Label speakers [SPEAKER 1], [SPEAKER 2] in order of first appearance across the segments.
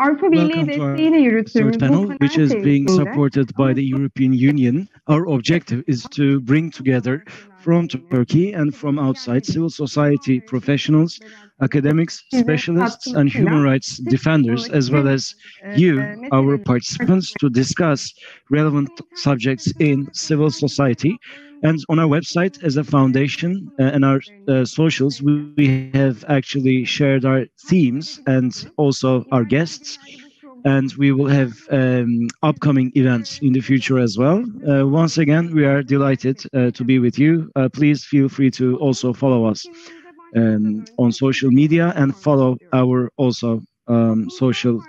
[SPEAKER 1] Avrupa Birliği
[SPEAKER 2] Welcome to our
[SPEAKER 1] desteğiyle
[SPEAKER 2] third
[SPEAKER 1] yürüttüğümüz bu
[SPEAKER 2] panel, which
[SPEAKER 1] panel
[SPEAKER 2] is being
[SPEAKER 1] serisinde
[SPEAKER 2] supported by the European Union. Our objective is to bring together from Turkey and from outside civil society professionals, academics,
[SPEAKER 1] sizin
[SPEAKER 2] specialists, and human
[SPEAKER 1] katkılarıyla
[SPEAKER 2] rights defenders, as well as you, our
[SPEAKER 1] meseleleri
[SPEAKER 2] participants, to discuss relevant subjects in civil society. And on our website, as a foundation and our socials, we have actually shared our themes and also our guests. And we will have upcoming events in the future as well. Once again, we are delighted to be with you. Please feel free to also follow us on social media and follow our also social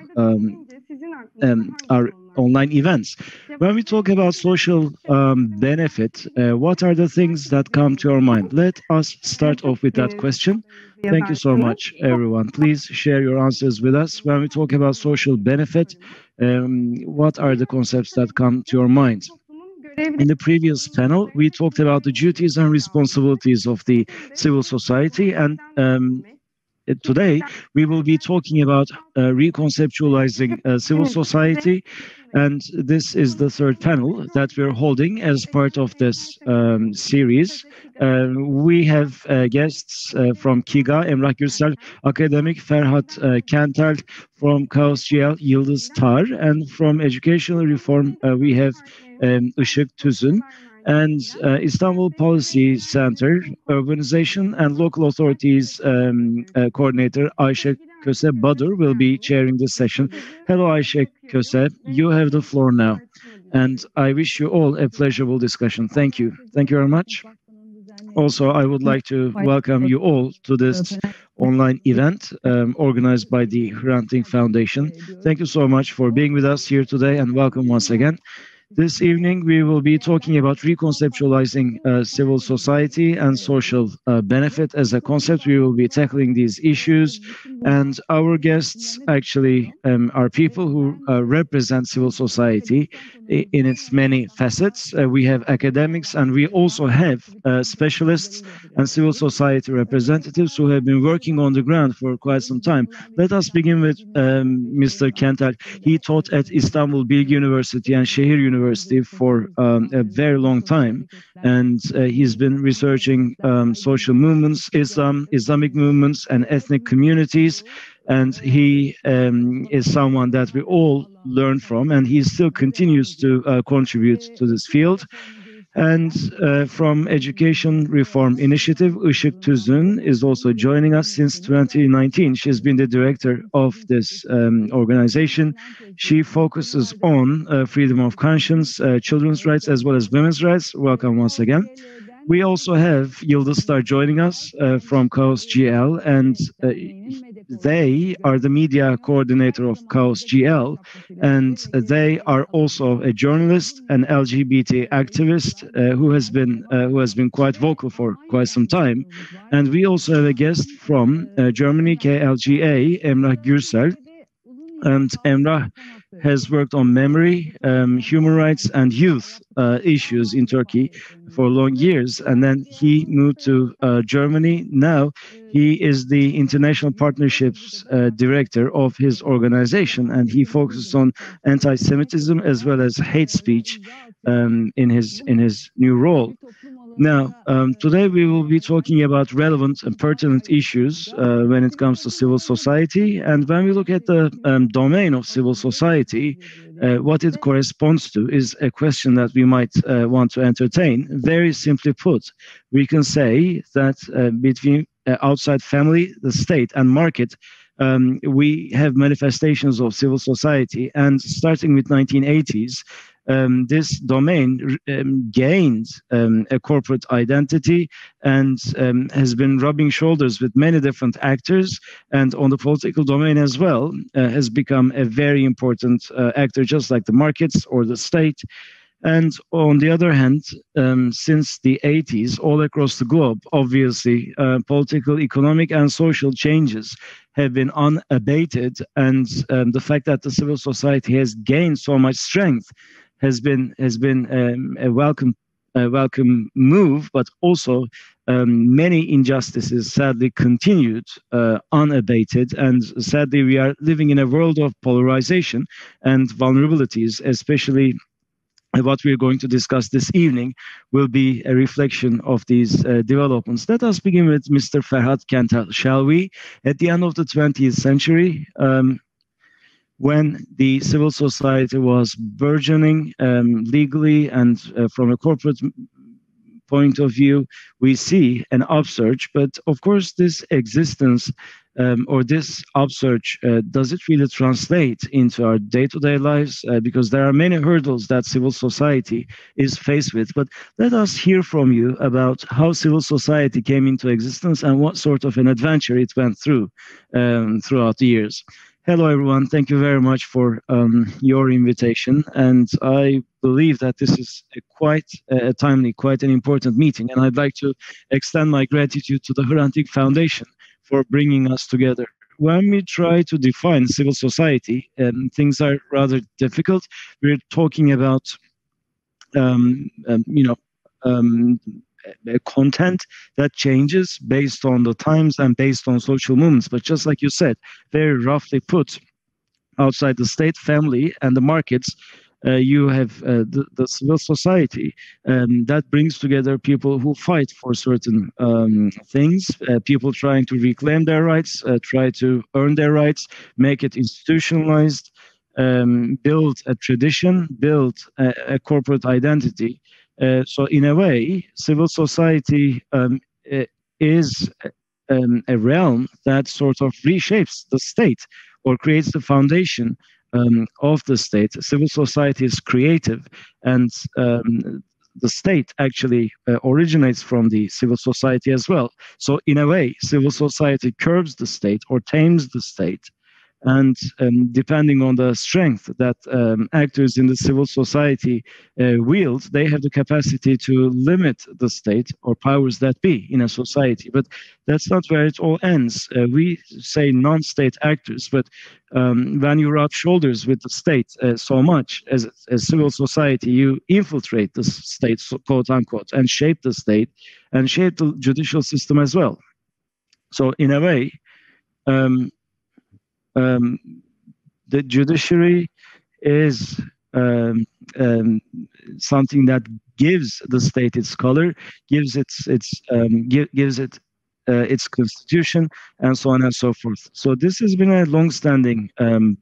[SPEAKER 2] our online events. When we talk about social benefit, what are the things that come to your mind? Let us start off with that question. Thank you so much, everyone. Please share your answers with us. When we talk about social benefit, what are the concepts that come to your mind? In the previous panel, we talked about the duties and responsibilities of the civil society, and today we will be talking about reconceptualizing civil society, and this is the third panel that we're holding as part of this series. We have guests from KİGA, Emrah Gürsel, academic Ferhat Kentel, from Kaos GL, Yıldız Tar, and from Educational Reform we have Işık Tüzün, and Istanbul Policy Center, Urbanization and Local Authorities Coordinator Ayşe Köse Badur will be chairing this session. Hello, Ayşe Köse. You have the floor now. And I wish you all a pleasurable discussion. Thank you. Thank you very much. Also, I would like to welcome you all to this online event organized by the Hrant Dink Foundation. Thank you so much for being with us here today, and welcome once again. This evening, we will be talking about reconceptualizing civil society and social benefit as a concept. We will be tackling these issues, and our guests actually are people who represent civil society in its many facets. We have academics, and we also have specialists and civil society representatives who have been working on the ground for quite some time. Let us begin with Mr. Kentel. He taught at Istanbul Bilgi University and Şehir University for a very long time, and he's been researching social movements, Islamic movements, and ethnic communities. And he is someone that we all learn from, and he still continues to contribute to this field. And from Education Reform Initiative, Işık Tüzün is also joining us since 2019. She's been the director of this organization. She focuses on freedom of conscience, children's rights, as well as women's rights. Welcome once again. We also have Yıldız Tar joining us from Kaos GL, and they are the media coordinator of Kaos GL, and they are also a journalist, an LGBT activist who has been quite vocal for quite some time. And we also have a guest from Germany, KLGA, Emrah Gürsel. And Emrah has worked on memory, human rights, and youth issues in Turkey for long years. And then he moved to Germany. Now he is the international partnerships director of his organization, and he focuses on anti-Semitism as well as hate speech in his new role. Now, today we will be talking about relevant and pertinent issues when it comes to civil society. And when we look at the domain of civil society, what it corresponds to is a question that we might want to entertain. Very simply put, we can say that between outside family, the state, and market, we have manifestations of civil society. And starting with 1980s, this domain gained a corporate identity and has been rubbing shoulders with many different actors, and on the political domain as well, has become a very important actor, just like the markets or the state. And on the other hand, since the 80s, all across the globe, obviously, political, economic, and social changes have been unabated, and the fact that the civil society has gained so much strength has been a welcome move, but also many injustices sadly continued unabated, and sadly we are living in a world of polarization and vulnerabilities, especially what we're going to discuss this evening will be a reflection of these developments. Let us begin with Mr. Ferhat Kentel, shall we? At the end of the 20th century, when the civil society was burgeoning legally and from a corporate point of view, we see an upsurge. But of course, this existence or this upsurge, does it really translate into our day-to-day lives? Because there are many hurdles that civil society is faced with. But let us hear from you about how civil society came into existence and what sort of an adventure it went through throughout the years. Hello, everyone. Thank you very much for your invitation. And I believe that this is quite a timely, quite an important meeting. And I'd like to extend my gratitude to the Hrant Dink Foundation for bringing us together. When we try to define civil society, things are rather difficult. We're talking about, you know, content that changes based on the times and based on social movements. But just like you said, very roughly put, outside the state, family, and the markets, you have the civil society that brings together people who fight for certain things, people trying to reclaim their rights, try to earn their rights, make it institutionalized, build a tradition, build a corporate identity. So in a way, civil society is a realm that sort of reshapes the state or creates the foundation of the state. Civil society is creative, and the state actually originates from the civil society as well. So in a way, civil society curbs the state or tames the state. And depending on the strength that actors in the civil society wield, they have the capacity to limit the state or powers that be in a society. But that's not where it all ends. We say non-state actors, but when you rub shoulders with the state so much as civil society, you infiltrate the state, quote unquote, and shape the state and shape the judicial system as well. So in a way, the judiciary is something that gives the state its color, gives gives it its constitution, and so on and so forth. So this has been a long-standing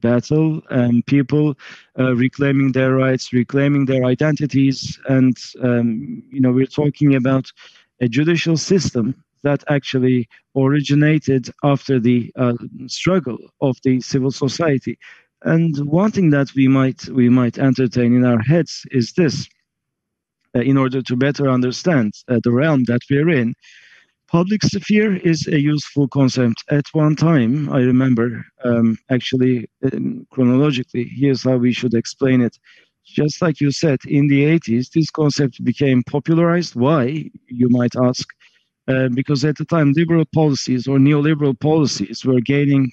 [SPEAKER 2] battle, and people reclaiming their rights, reclaiming their identities, and you know, we're talking about a judicial system that actually originated after the struggle of the civil society. And one thing that we might entertain in our heads is this: in order to better understand the realm that we're in, public sphere is a useful concept. At one time, I remember, actually, chronologically, here's how we should explain it. Just like you said, in the 80s, this concept became popularized. Why, you might ask? Because at the time, liberal policies or neoliberal policies were gaining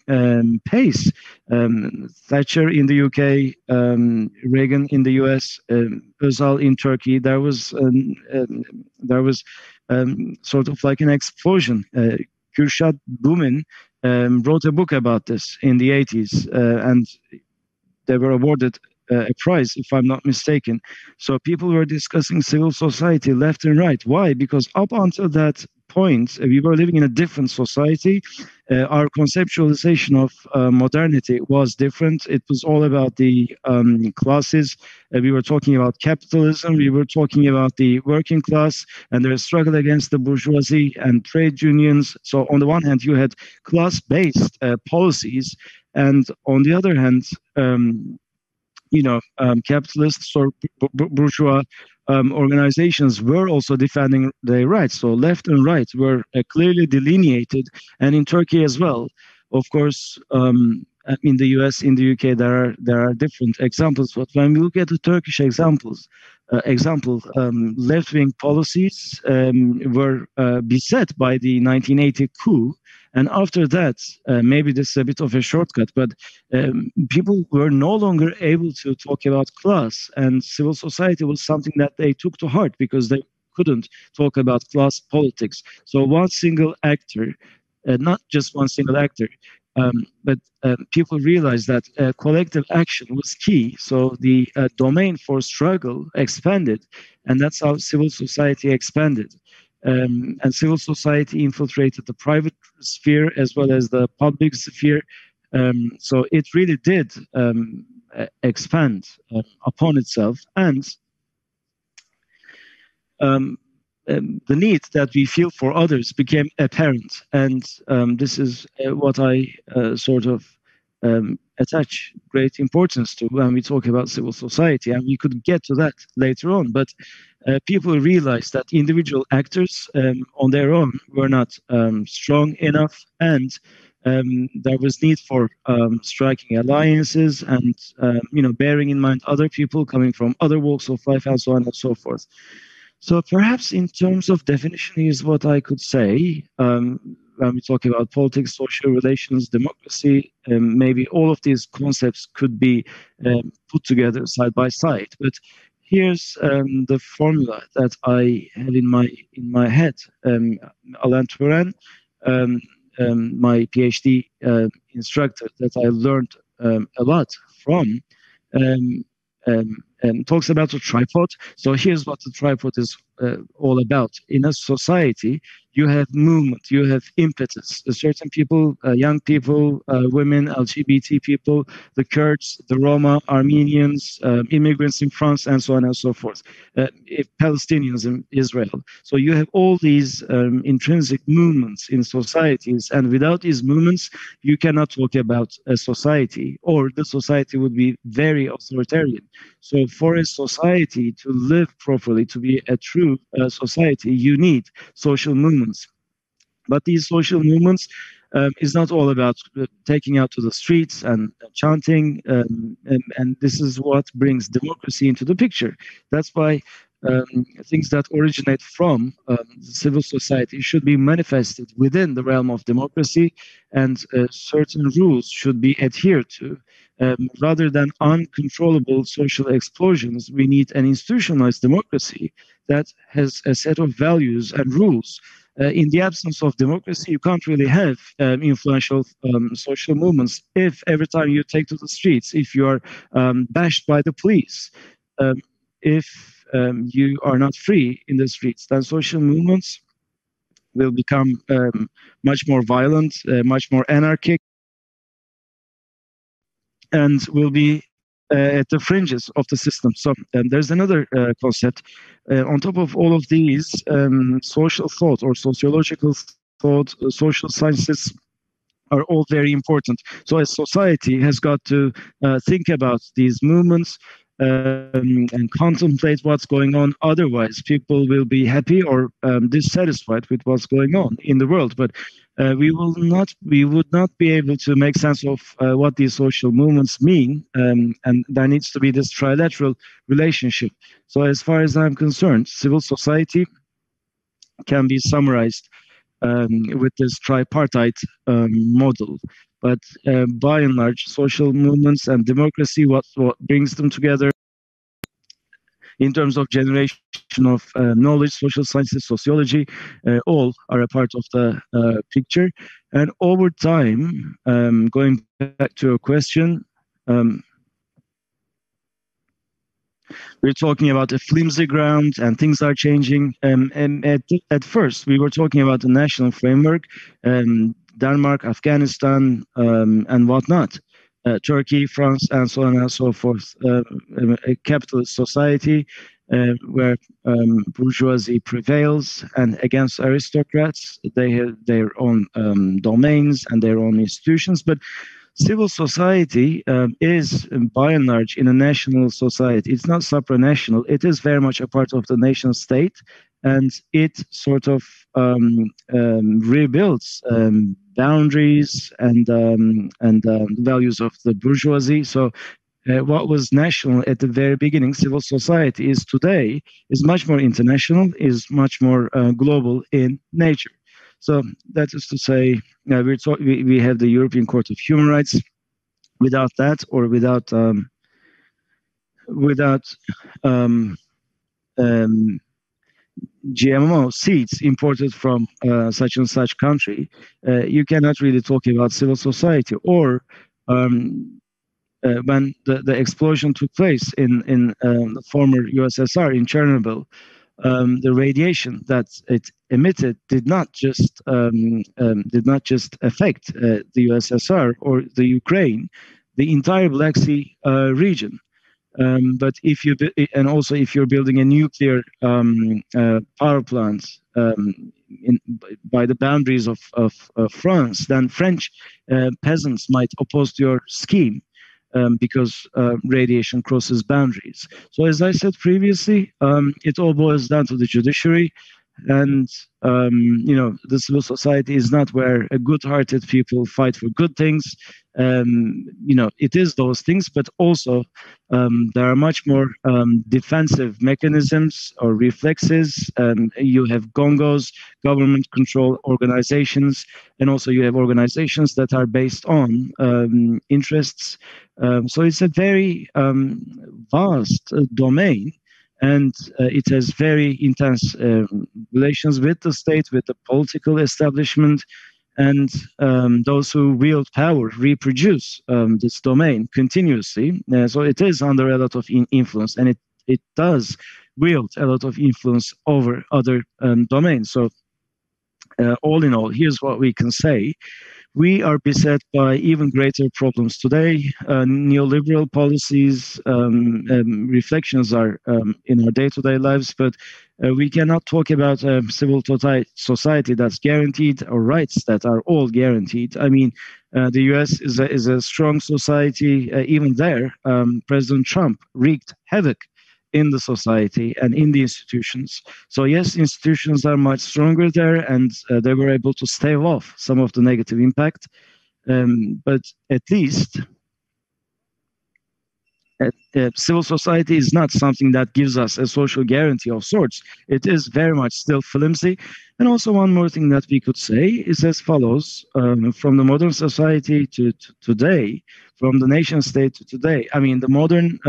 [SPEAKER 2] pace. Thatcher in the UK, Reagan in the US, Özal in Turkey. There was sort of like an explosion. Kürşad Bumin wrote a book about this in the 80s, and they were awarded a prize, if I'm not mistaken. So people were discussing civil society left and right. Why? Because up until that point, we were living in a different society. Our conceptualization of modernity was different. It was all about the classes. We were talking about capitalism. We were talking about the working class and their struggle against the bourgeoisie and trade unions. So on the one hand, you had class-based policies, and on the other hand, you know, capitalists or bourgeois organizations were also defending their rights. So left and right were clearly delineated, and in Turkey as well. Of course, in the US, in the UK, there are different examples. But when we look at the Turkish left-wing policies were beset by the 1980 coup. And after that, maybe this is a bit of a shortcut, but people were no longer able to talk about class, and civil society was something that they took to heart because they couldn't talk about class politics. So one single actor, not just one single actor, but people realized that collective action was key. So the domain for struggle expanded, and that's how civil society expanded. And civil society infiltrated the private sphere as well as the public sphere. So it really did expand upon itself, and um, the need that we feel for others became apparent. And this is what I sort of attach great importance to when we talk about civil society. And we could get to that later on. But people realized that individual actors on their own were not strong enough, and there was need for striking alliances and bearing in mind other people coming from other walks of life and so on and so forth. So perhaps in terms of definition, is what I could say when we talk about politics, social relations, democracy. Maybe all of these concepts could be put together side by side. But here's the formula that I have in my head. Alain Turan, um, my PhD instructor, that I learned a lot from. Um, Talks about a tripod. So here's what the tripod is all about. In a society, you have movement, you have impetus. Certain people, young people, women, LGBT people, the Kurds, the Roma, Armenians, immigrants in France, and so on and so forth. Palestinians in Israel. So you have all these intrinsic movements in societies, and without these movements, you cannot talk about a society, or the society would be very authoritarian. So for a society to live properly, to be a true society, you need social movements. But these social movements is not all about taking out to the streets and chanting, and this is what brings democracy into the picture. That's why things that originate from civil society should be manifested within the realm of democracy, and certain rules should be adhered to. Rather than uncontrollable social explosions, we need an institutionalized democracy that has a set of values and rules. In the absence of democracy, you can't really have influential social movements. If every time you take to the streets, if you are bashed by the police, if you are not free in the streets, then social movements will become much more violent, much more anarchic, and will be at the fringes of the system. So there's another concept. On top of all of these, social thought or sociological thought, social sciences are all very important. So a society has got to think about these movements and contemplate what's going on. Otherwise, people will be happy or dissatisfied with what's going on in the world. But we would not be able to make sense of what these social movements mean, and there needs to be this trilateral relationship. So, as far as I'm concerned, civil society can be summarized with this tripartite model. But by and large, social movements and democracy, what brings them together in terms of generation of knowledge, social sciences, sociology, all are a part of the picture. And over time, going back to your question, we're talking about a flimsy ground and things are changing. And at first, we were talking about the national framework, Denmark, Afghanistan, and whatnot. Turkey, France, and so on and so forth. A capitalist society where bourgeoisie prevails, and against aristocrats, they have their own domains and their own institutions. But civil society is, by and large, in a national society. It's not supranational. It is very much a part of the nation state, and it sort of rebuilds boundaries and values of the bourgeoisie. So what was national at the very beginning, civil society, is today is much more international, is much more global in nature. So that is to say, we have the European Court of Human Rights. Without that, or without um, um, GMO seeds imported from such and such country, you cannot really talk about civil society. Or when the explosion took place in the former USSR in Chernobyl, the radiation that it emitted did not just affect the USSR or the Ukraine, the entire Black Sea region. But if you and also if you're building a nuclear power plant in, by the boundaries of France, then French peasants might oppose your scheme because radiation crosses boundaries. So as I said previously, it all boils down to the judiciary. And the civil society is not where a good-hearted people fight for good things. It is those things, but also there are much more defensive mechanisms or reflexes. You have gongos, government-controlled organizations, and also you have organizations that are based on interests. So it's a very vast domain, and it has very intense relations with the state, with the political establishment, and those who wield power reproduce this domain continuously. So it is under a lot of influence, and it does wield a lot of influence over other domains. So all in all, here's what we can say. We are beset by even greater problems today. Neoliberal policies, reflections are in our day-to-day lives, but we cannot talk about a civil society that's guaranteed or rights that are all guaranteed. I mean, the US is a strong society. Even there, President Trump wreaked havoc in the society and in the institutions. So yes, institutions are much stronger there, and they were able to stave off some of the negative impact. But at least civil society is not something that gives us a social guarantee of sorts. It is very much still flimsy. And also one more thing that we could say is as follows: from the modern society to today, from the nation state to today. I mean, the modern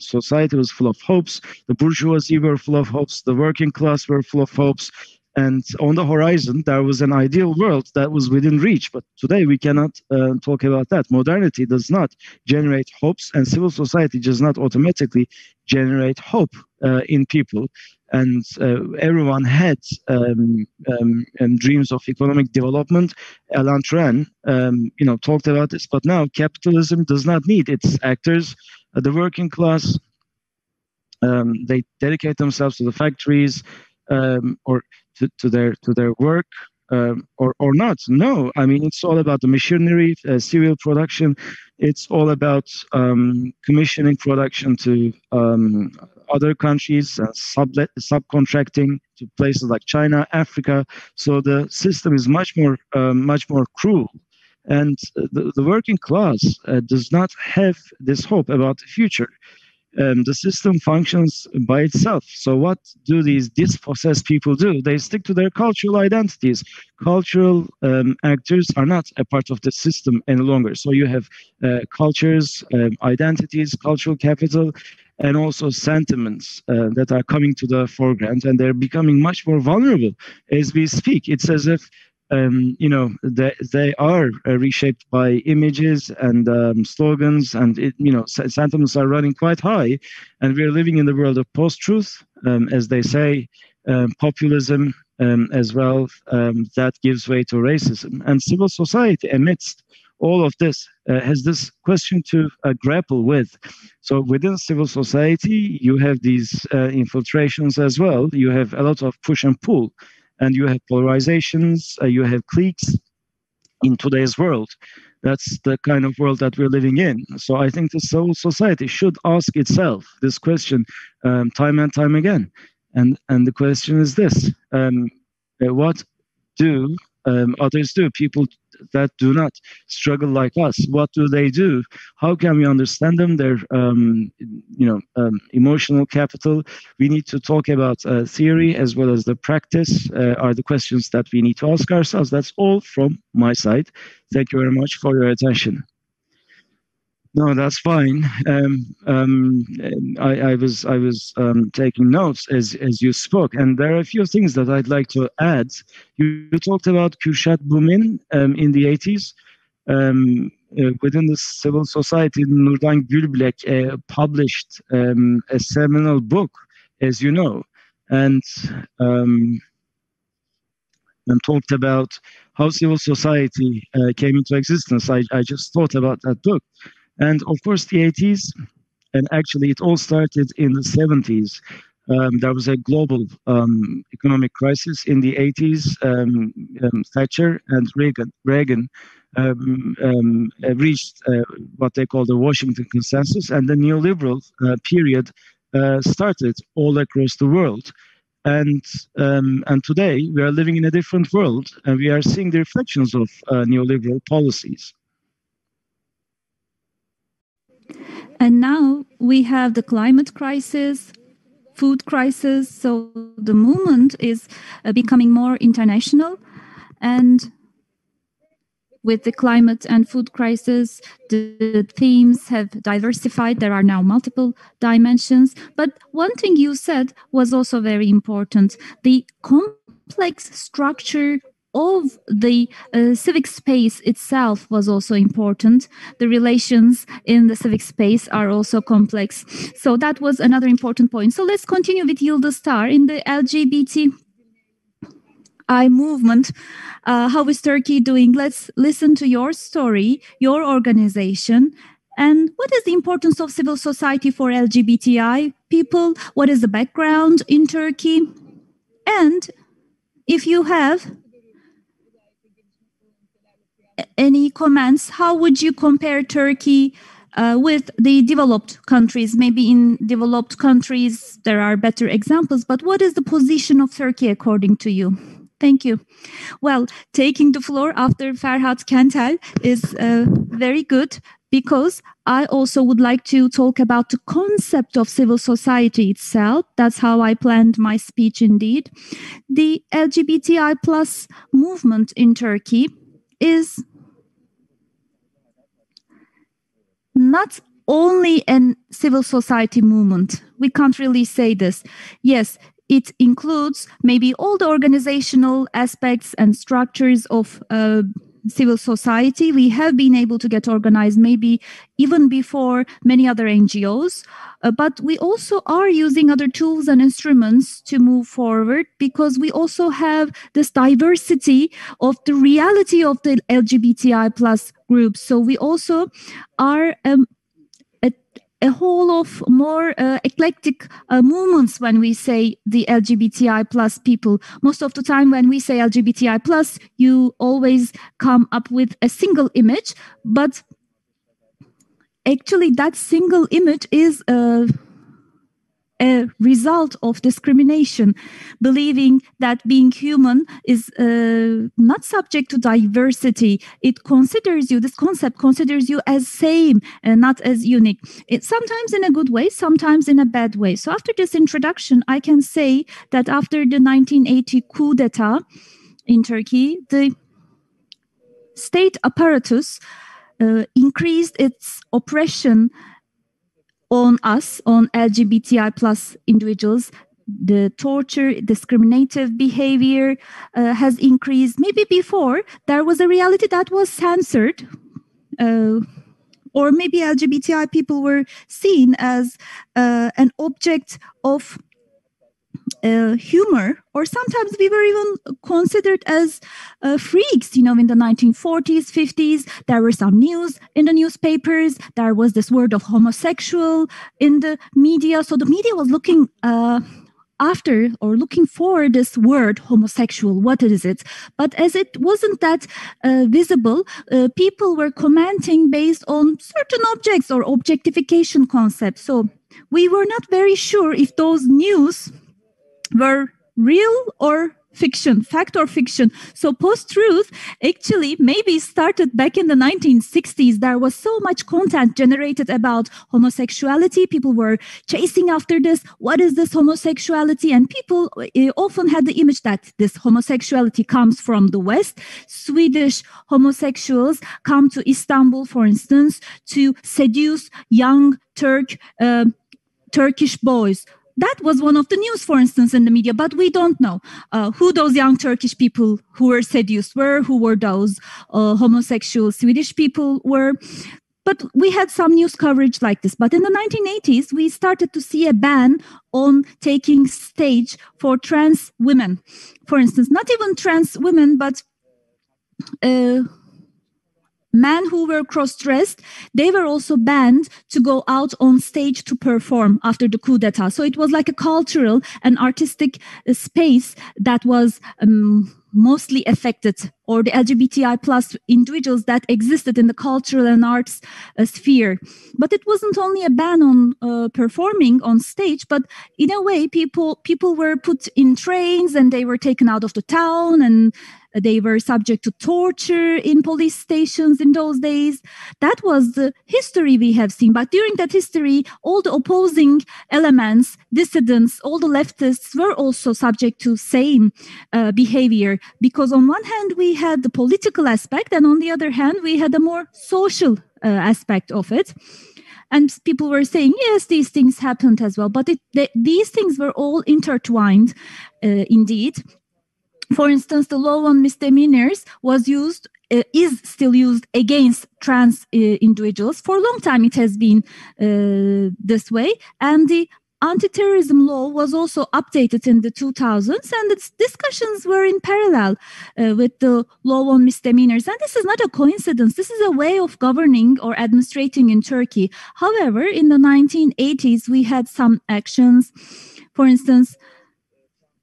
[SPEAKER 2] society was full of hopes. The bourgeoisie were full of hopes. The working class were full of hopes. And on the horizon, there was an ideal world that was within reach. But today, we cannot talk about that. Modernity does not generate hopes, and civil society does not automatically generate hope in people. And everyone had dreams of economic development. Alan Turing, talked about this. But now, capitalism does not need its actors. The working class, they dedicate themselves to the factories or to their work, or not. No, I mean, it's all about the machinery, serial production. It's all about commissioning production to other countries, subcontracting to places like China, Africa. So the system is much more cruel. And the working class does not have this hope about the future. The system functions by itself. So what do these dispossessed people do? They stick to their cultural identities. Cultural actors are not a part of the system any longer. So you have cultures, identities, cultural capital, and also sentiments that are coming to the foreground, and they're becoming much more vulnerable as we speak. It's as if they are reshaped by images and slogans, and sentiments are running quite high, and we're living in the world of post-truth, as they say, populism as well, that gives way to racism. And civil society, amidst all of this, has this question to grapple with. So within civil society, you have these infiltrations as well. You have a lot of push and pull. And you have polarizations, you have cliques in today's world. That's the kind of world that we're living in. So I think the civil society should ask itself this question time and time again. And the question is this: what do others do? People that do not struggle like us, what do they do? How can we understand them? Their emotional capital. We need to talk about theory as well as the practice are the questions that we need to ask ourselves. That's all from my side. Thank you very much for your attention. No, that's fine. I was taking notes as you spoke, and there are a few things that I'd like to add. You talked about Kürşat Bumin in the 80s. Within the civil society, Nurdan Gülbilek published a seminal book, as you know, and um, and talked about how civil society came into existence. I just thought about that book. And of course, the 80s, and actually, it all started in the 70s. There was a global economic crisis in the 80s. Thatcher and Reagan reached what they call the Washington Consensus, and the neoliberal period started all across the world. And today we are living in a different world, and we are seeing the reflections of neoliberal policies.
[SPEAKER 1] And now we have the climate crisis, food crisis. So the movement is becoming more international. And with the climate and food crisis, the themes have diversified. There are now multiple dimensions. But one thing you said was also very important. The complex structure of the civic space itself was also important. The relations in the civic space are also complex. So that was another important point. So let's continue with Yıldız Star in the LGBTI movement. How is Turkey doing? Let's listen to your story, your organization, and what is the importance of civil society for LGBTI people? What is the background in Turkey? And if you have any comments, how would you compare Turkey with the developed countries? Maybe in developed countries there are better examples, but what is the position of Turkey according to you? Thank you. Well, taking the floor after Ferhat Kentel is very good, because I also would like to talk about the concept of civil society itself. That's how I planned my speech indeed. The LGBTI plus movement in Turkey is not only a civil society movement. We can't really say this. Yes, it includes maybe all the organizational aspects and structures of civil society. We have been able to get organized maybe even before many other NGOs, but we also are using other tools and instruments to move forward, because we also have this diversity of the reality of the LGBTI plus groups. So we also are a whole of more eclectic movements when we say the LGBTI plus people. Most of the time when we say LGBTI plus, you always come up with a single image, but actually that single image is a result of discrimination, believing that being human is not subject to diversity. It considers you, this concept considers you as same and not as unique. It's sometimes in a good way, sometimes in a bad way. So after this introduction, I can say that after the 1980 coup d'etat in Turkey, the state apparatus increased its oppression on us, on LGBTI plus individuals. The torture, discriminative behavior has increased. Maybe before there was a reality that was censored, or maybe LGBTI people were seen as an object of humor, or sometimes we were even considered as freaks. You know, in the 1940s, 50s, there were some news in the newspapers. There was this word of homosexual in the media. So the media was looking after or looking for this word homosexual. What is it? But as it wasn't that visible, people were commenting based on certain objects or objectification concepts. So we were not very sure if those news were real or fiction, fact or fiction. So post-truth actually maybe started back in the 1960s. There was so much content generated about homosexuality. People were chasing after this. What is this homosexuality? And people often had the image that this homosexuality comes from the West. Swedish homosexuals come to Istanbul, for instance, to seduce young Turkish boys. That was one of the news, for instance, in the media, but we don't know who those young Turkish people who were seduced were, who were those homosexual Swedish people were. But we had some news coverage like this. But in the 1980s, we started to see a ban on taking stage for trans women. For instance, not even trans women, but men who were cross-dressed, they were also banned to go out on stage to perform after the coup d'etat. So it was like a cultural and artistic space that was mostly affected, or the LGBTI plus individuals that existed in the cultural and arts sphere. But it wasn't only a ban on performing on stage, but in a way, people were put in trains and they were taken out of the town, and they were subject to torture in police stations in those days. That was the history we have seen. But during that history, all the opposing elements, dissidents, all the leftists were also subject to same behavior. Because on one hand, we had the political aspect, and on the other hand, we had a more social aspect of it. And people were saying, yes, these things happened as well. But these things were all intertwined, indeed. For instance, the law on misdemeanors was used, is still used against trans individuals. For a long time, it has been this way. And the anti-terrorism law was also updated in the 2000s, and its discussions were in parallel with the law on misdemeanors. And this is not a coincidence. This is a way of governing or administrating in Turkey. However, in the 1980s, we had some actions. For instance,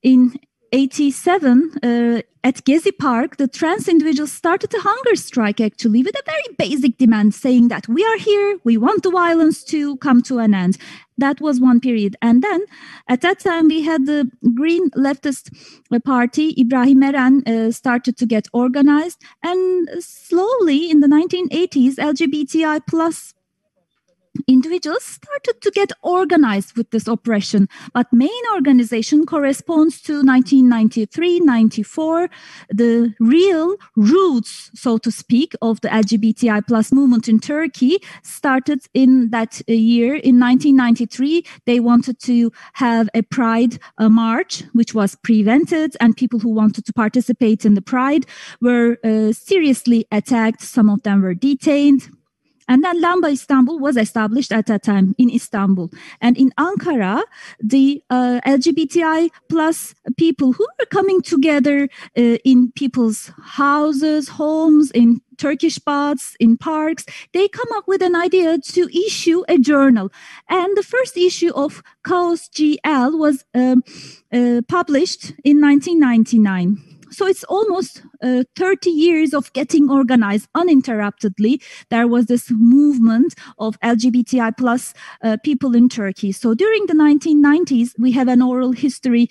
[SPEAKER 1] in 1987, at Gezi Park, the trans individuals started a hunger strike, actually, with a very basic demand, saying that we are here, we want the violence to come to an end. That was one period. And then, at that time, we had the Green Leftist Party, Ibrahim Eren, started to get organized. And slowly, in the 1980s, LGBTI plus individuals started to get organized with this oppression. But main organization corresponds to 1993-94, the real roots, so to speak, of the LGBTI plus movement in Turkey started in that year. In 1993, they wanted to have a pride march, which was prevented, and people who wanted to participate in the pride were seriously attacked. Some of them were detained. And then Lamba Istanbul was established at that time in Istanbul. And in Ankara, the LGBTI plus people who were coming together in people's houses, homes, in Turkish baths, in parks, they come up with an idea to issue a journal. And the first issue of Chaos GL was published in 1999. So it's almost 30 years of getting organized uninterruptedly. There was this movement of LGBTI plus people in Turkey. So during the 1990s, we have an oral history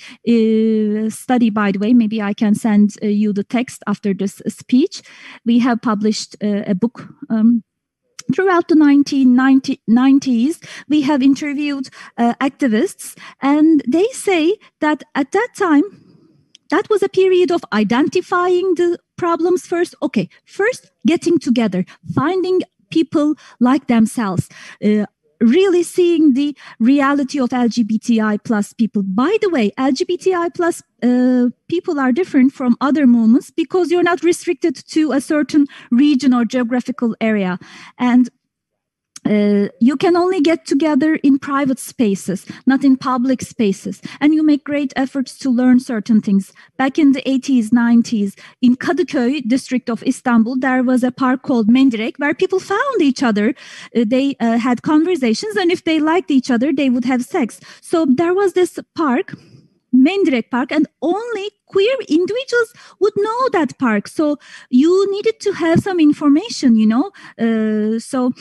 [SPEAKER 1] study, by the way. Maybe I can send you the text after this speech. We have published a book throughout the 1990s, we have interviewed activists, and they say that at that time, that was a period of identifying the problems first. Okay, first getting together, finding people like themselves, really seeing the reality of LGBTI plus people. By the way, LGBTI plus people are different from other movements because you're not restricted to a certain region or geographical area. And you can only get together in private spaces, not in public spaces. And you make great efforts to learn certain things. Back in the 80s, 90s, in Kadıköy district of Istanbul, there was a park called Mendirek where people found each other. They had conversations, and if they liked each other, they would have sex. So there was this park, Mendirek Park, and only queer individuals would know that park. So you needed to have some information, so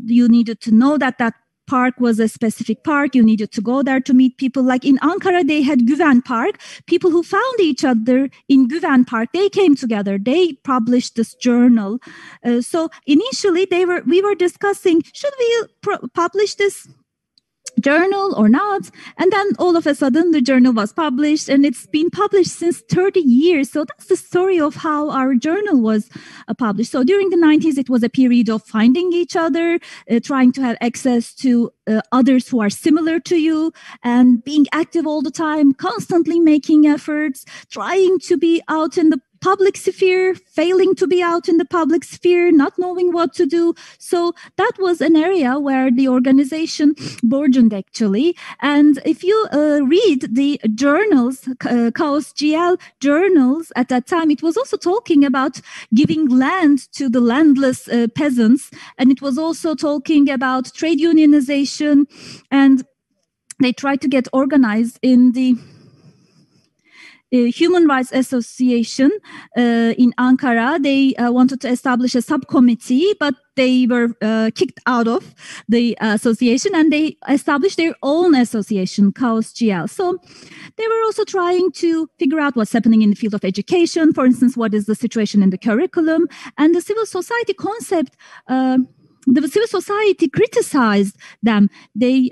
[SPEAKER 1] you needed to know that that park was a specific park. You needed to go there to meet people. Like in Ankara, they had Güven Park. People who found each other in Güven Park, they came together. They published this journal. So initially, we were discussing, should we publish this journal or not? And then all of a sudden the journal was published, and it's been published since 30 years. So that's the story of how our journal was published. So during the 90s, it was a period of finding each other, trying to have access to others who are similar to you, and being active all the time, constantly making efforts, trying to be out in the public sphere, failing to be out in the public sphere, not knowing what to do. So that was an area where the organization burgeoned, actually. And if you read the journals, Chaos GL journals at that time, it was also talking about giving land to the landless peasants. And it was also talking about trade unionization. And they tried to get organized in the Human Rights Association in Ankara. They wanted to establish a subcommittee, but they were kicked out of the association, and they established their own association, Chaos GL. So they were also trying to figure out what's happening in the field of education. For instance, what is the situation in the curriculum? And the civil society concept, the civil society criticized them. They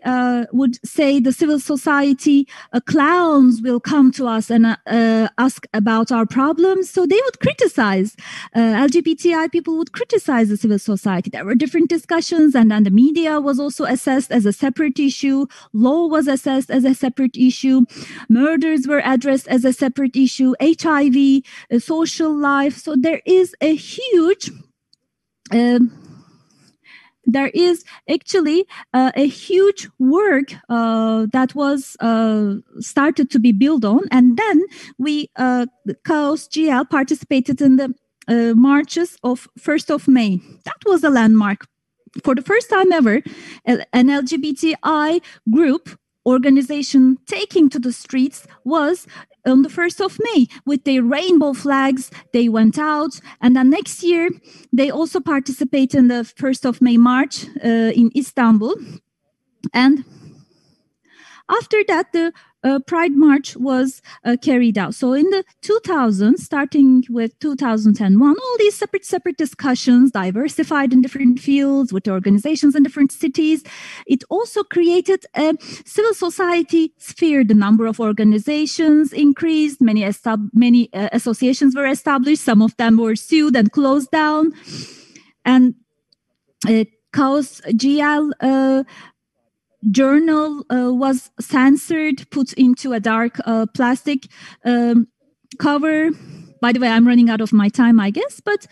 [SPEAKER 1] would say the civil society clowns will come to us and ask about our problems. So they would criticize. LGBTI people would criticize the civil society. There were different discussions, and then the media was also assessed as a separate issue. Law was assessed as a separate issue. Murders were addressed as a separate issue. HIV, social life. So there is a huge... there is actually a huge work that was started to be built on. And then we, Chaos GL, participated in the marches of 1st of May. That was a landmark. For the first time ever, an LGBTI group organization taking to the streets was on the 1st of May with their rainbow flags. They went out, and then next year they also participate in the 1st of May march in Istanbul. And after that, the Pride March was carried out. So in the 2000s, starting with 2001, all these separate discussions, diversified in different fields with organizations in different cities. It also created a civil society sphere. The number of organizations increased. Many associations were established. Some of them were sued and closed down. And Chaos GL journal was censored, put into a dark plastic cover. By the way, I'm running out of my time, I guess. But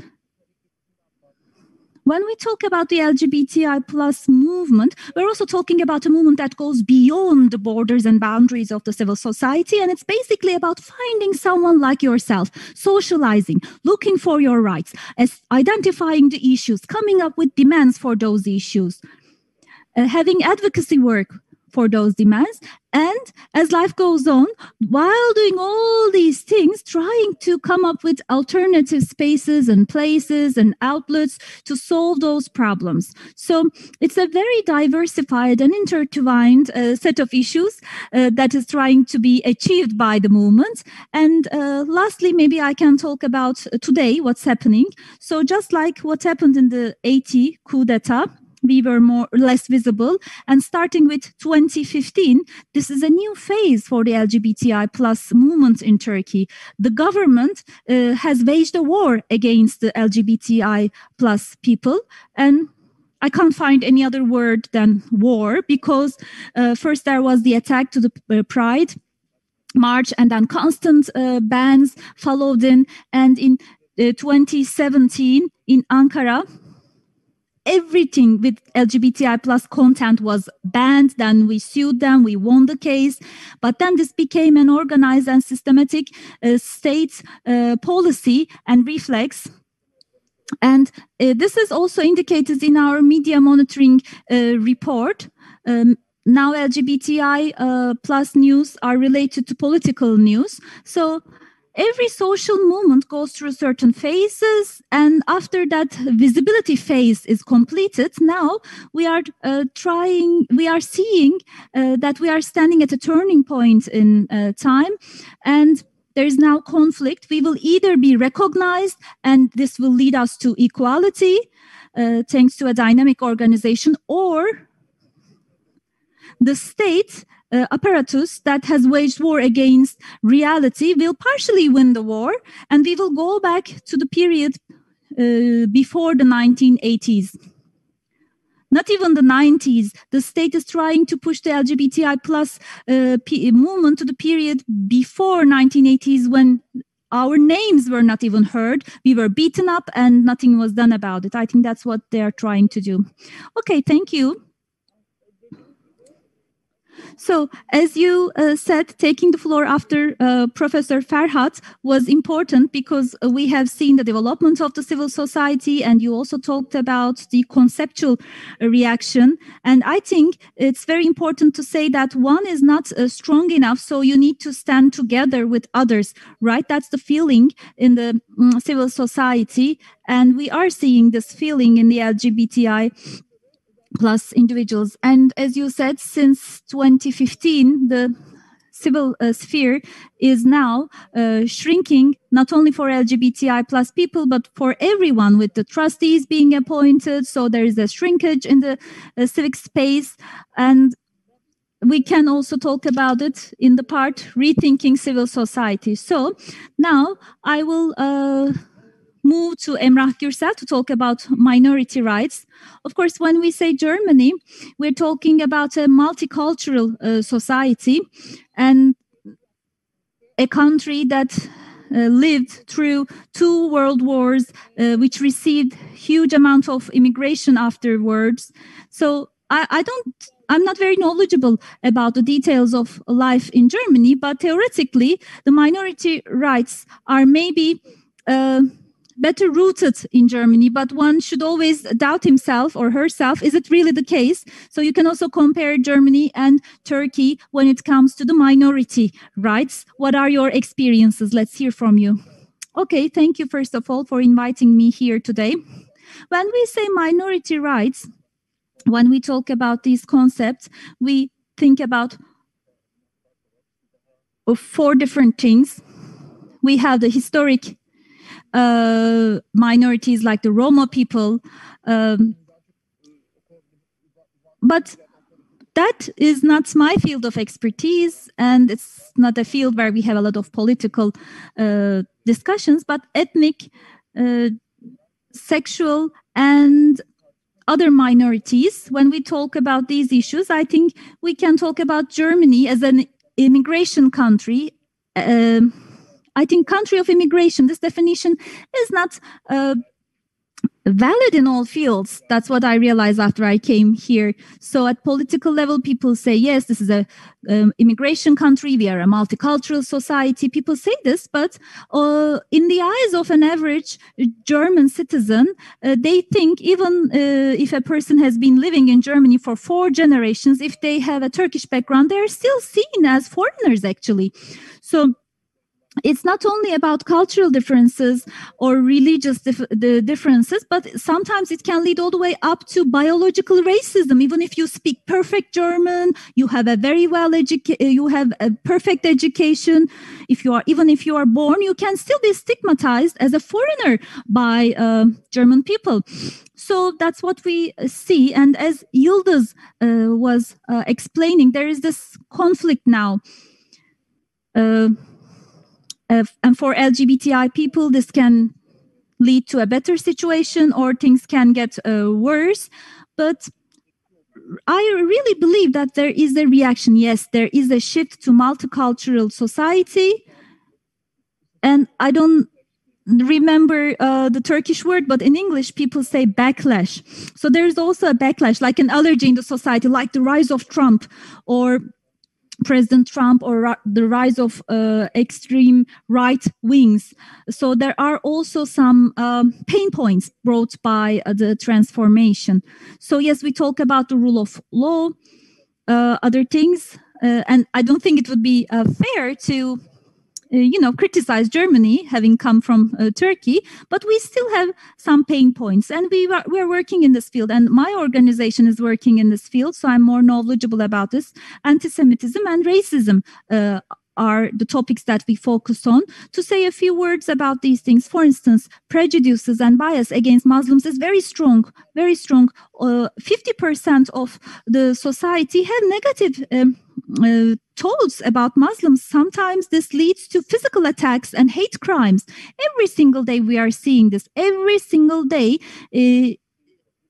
[SPEAKER 1] when we talk about the LGBTI plus movement, we're also talking about a movement that goes beyond the borders and boundaries of the civil society. And it's basically about finding someone like yourself, socializing, looking for your rights, identifying the issues, coming up with demands for those issues. Having advocacy work for those demands, and as life goes on, while doing all these things, trying to come up with alternative spaces and places and outlets to solve those problems. So it's a very diversified and intertwined set of issues that is trying to be achieved by the movement. And lastly, maybe I can talk about today what's happening. So just like what happened in the 80 coup d'etat, we were more or less visible. And starting with 2015, this is a new phase for the LGBTI plus movement in Turkey. The government has waged a war against the LGBTI plus people. And I can't find any other word than war, because first there was the attack to the Pride March, and then constant bans followed in. And in 2017 in Ankara, everything with LGBTI plus content was banned. Then we sued them, we won the case. But then this became an organized and systematic state policy and reflex. And this is also indicated in our media monitoring report. Now LGBTI plus news are related to political news. So every social movement goes through certain phases, and after that visibility phase is completed, now we are seeing that we are standing at a turning point in time, and there is now conflict. We will either be recognized, and this will lead us to equality, thanks to a dynamic organization, or the state apparatus that has waged war against reality will partially win the war, and we will go back to the period before the 1980s. Not even the 90s. The state is trying to push the LGBTI plus movement to the period before 1980s, when our names were not even heard. We were beaten up and nothing was done about it. I think that's what they are trying to do. Okay, thank you. So, as you said, taking the floor after Professor Ferhat was important because we have seen the development of the civil society, and you also talked about the conceptual reaction. And I think it's very important to say that one is not strong enough, so you need to stand together with others, right? That's the feeling in the civil society, and we are seeing this feeling in the LGBTI plus individuals. And as you said, since 2015, the civil sphere is now shrinking, not only for LGBTI plus people, but for everyone, with the trustees being appointed. So there is a shrinkage in the civic space. And we can also talk about it in the part Rethinking Civil Society. So now I will move to Emrah Gürsel to talk about minority rights. Of course, when we say Germany, we're talking about a multicultural society and a country that lived through 2 world wars, which received huge amount of immigration afterwards. So I'm not very knowledgeable about the details of life in Germany, but theoretically, the minority rights are maybe better rooted in Germany, but one should always doubt himself or herself. Is it really the case? So you can also compare Germany and Turkey when it comes to the minority rights. What are your experiences? Let's hear from you. Okay, thank you first of all for inviting me here today. When we say minority rights, when we talk about these concepts, we think about 4 different things. We have the historic minorities like the Roma people. But that is not my field of expertise, and it's not a field where we have a lot of political discussions, but ethnic, sexual, and other minorities. When we talk about these issues, I think we can talk about Germany as an immigration country. I think country of immigration, this definition is not valid in all fields. That's what I realized after I came here. So at political level, people say, yes, this is a immigration country. We are a multicultural society. People say this, but in the eyes of an average German citizen, they think even if a person has been living in Germany for 4 generations, if they have a Turkish background, they're still seen as foreigners, actually. So it's not only about cultural differences or religious differences, but sometimes it can lead all the way up to biological racism. Even if you speak perfect German, you have a very you have a perfect education. Even if you are born, you can still be stigmatized as a foreigner by German people. So that's what we see. And as Yıldız was explaining, there is this conflict now. And for LGBTI people, this can lead to a better situation, or things can get worse. But I really believe that there is a reaction. Yes, there is a shift to multicultural society. And I don't remember the Turkish word, but in English, people say backlash. So there's also a backlash, like an allergy in the society, like the rise of Trump or President Trump, or the rise of extreme right wings. So there are also some pain points brought by the transformation. So yes, we talk about the rule of law, other things, and I don't think it would be fair to criticize Germany having come from Turkey, but we still have some pain points, and we're working in this field, and my organization is working in this field, so I'm more knowledgeable about this. Anti-Semitism and racism are the topics that we focus on. To say a few words about these things, for instance, prejudices and bias against Muslims is very strong, very strong. 50% of the society have negative thoughts about Muslims. Sometimes this leads to physical attacks and hate crimes. Every single day we are seeing this. Every single day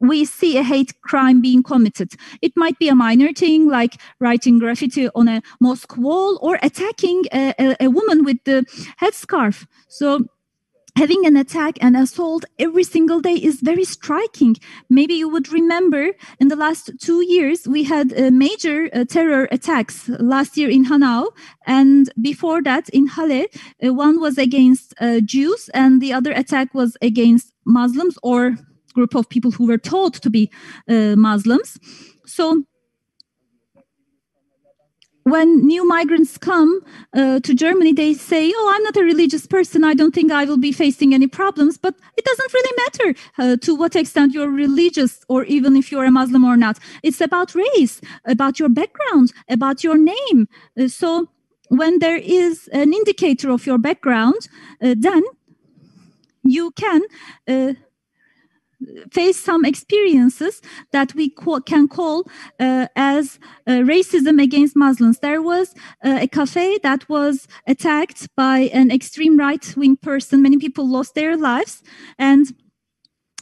[SPEAKER 1] we see a hate crime being committed. It might be a minor thing like writing graffiti on a mosque wall or attacking a woman with the headscarf. So having an attack and assault every single day is very striking. Maybe you would remember in the last 2 years, we had major terror attacks last year in Hanau. And before that in Halle, one was against Jews and the other attack was against Muslims or group of people who were taught to be Muslims. So when new migrants come to Germany, they say, oh, I'm not a religious person. I don't think I will be facing any problems. But it doesn't really matter to what extent you're religious or even if you're a Muslim or not. It's about race, about your background, about your name. So when there is an indicator of your background, then you can face some experiences that we can call as racism against Muslims. There was a cafe that was attacked by an extreme right-wing person. Many people lost their lives, and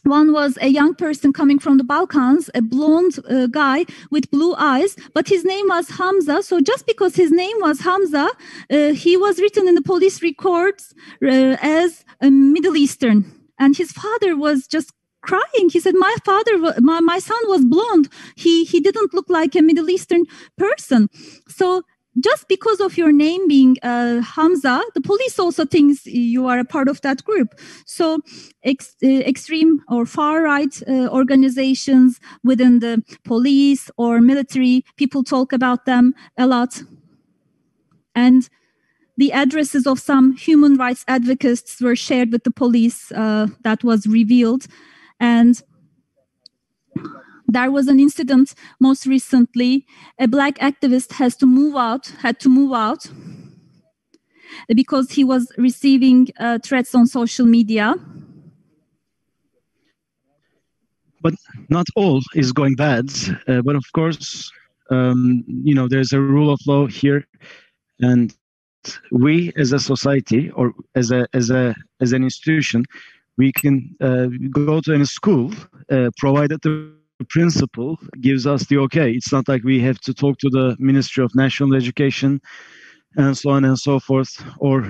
[SPEAKER 1] one was a young person coming from the Balkans, a blonde guy with blue eyes, but his name was Hamza. So just because his name was Hamza, he was written in the police records as a Middle Eastern. And his father was just crying. He said, my son was blonde. He didn't look like a Middle Eastern person. So just because of your name being Hamza, the police also thinks you are a part of that group. So extreme or far-right organizations within the police or military, people talk about them a lot. And the addresses of some human rights advocates were shared with the police. That was revealed. And there was an incident most recently. A black activist had to move out because he was receiving threats on social media.
[SPEAKER 2] But not all is going bad. But of course, there's a rule of law here, and we as a society or as an institution, we can go to any school, provided the principal gives us the okay. It's not like we have to talk to the Ministry of National Education and so on and so forth, or